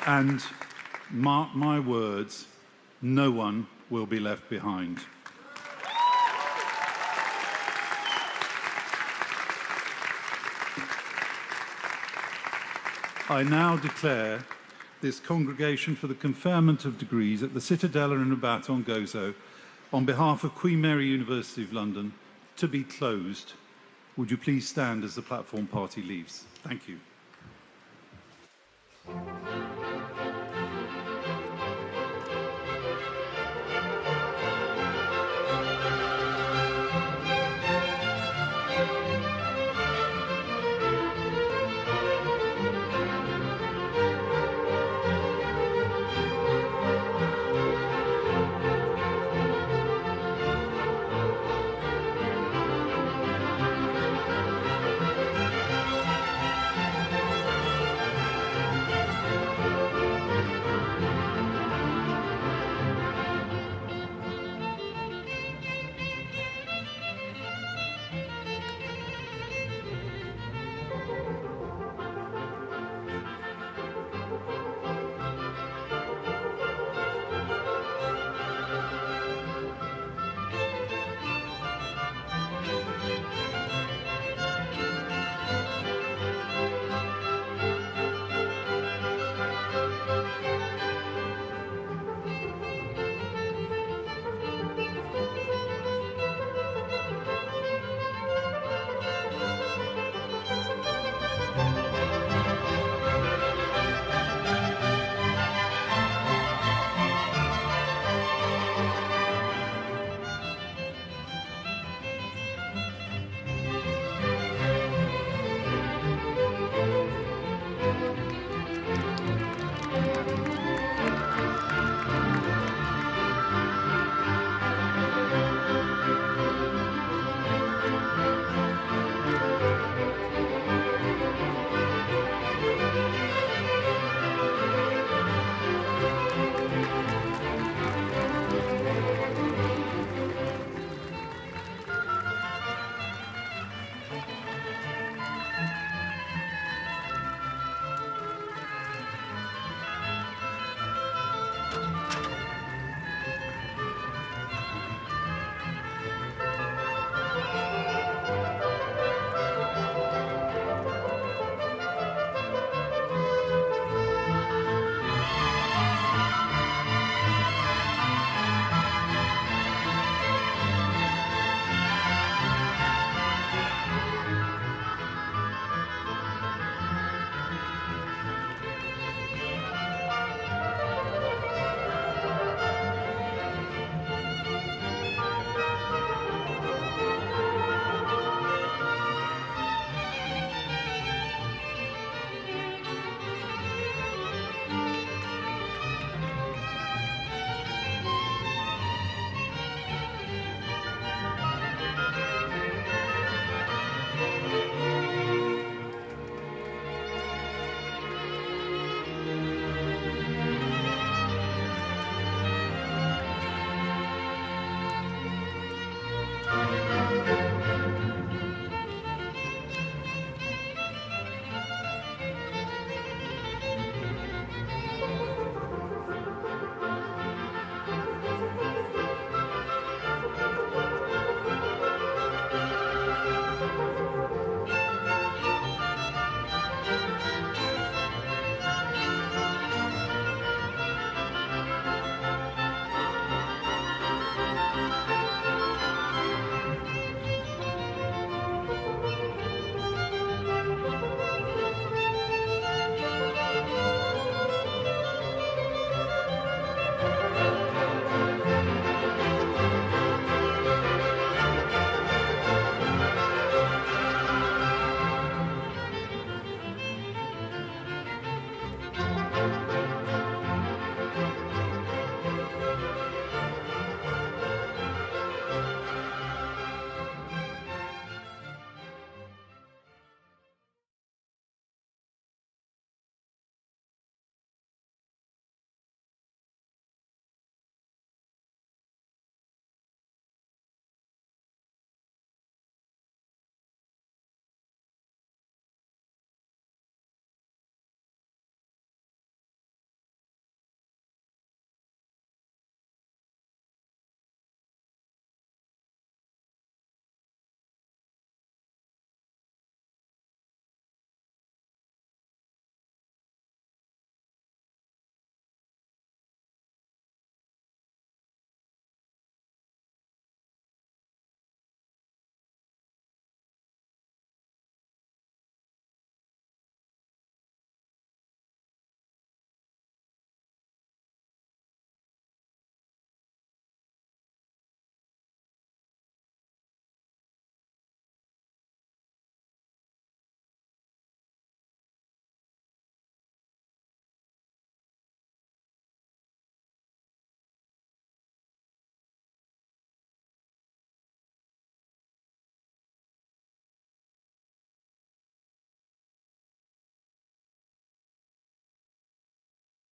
And mark my words, no one will be left behind. I now declare this congregation for the conferment of degrees at the Citadella in Rabat on Gozo, on behalf of Queen Mary University of London, to be closed. Would you please stand as the platform party leaves? Thank you.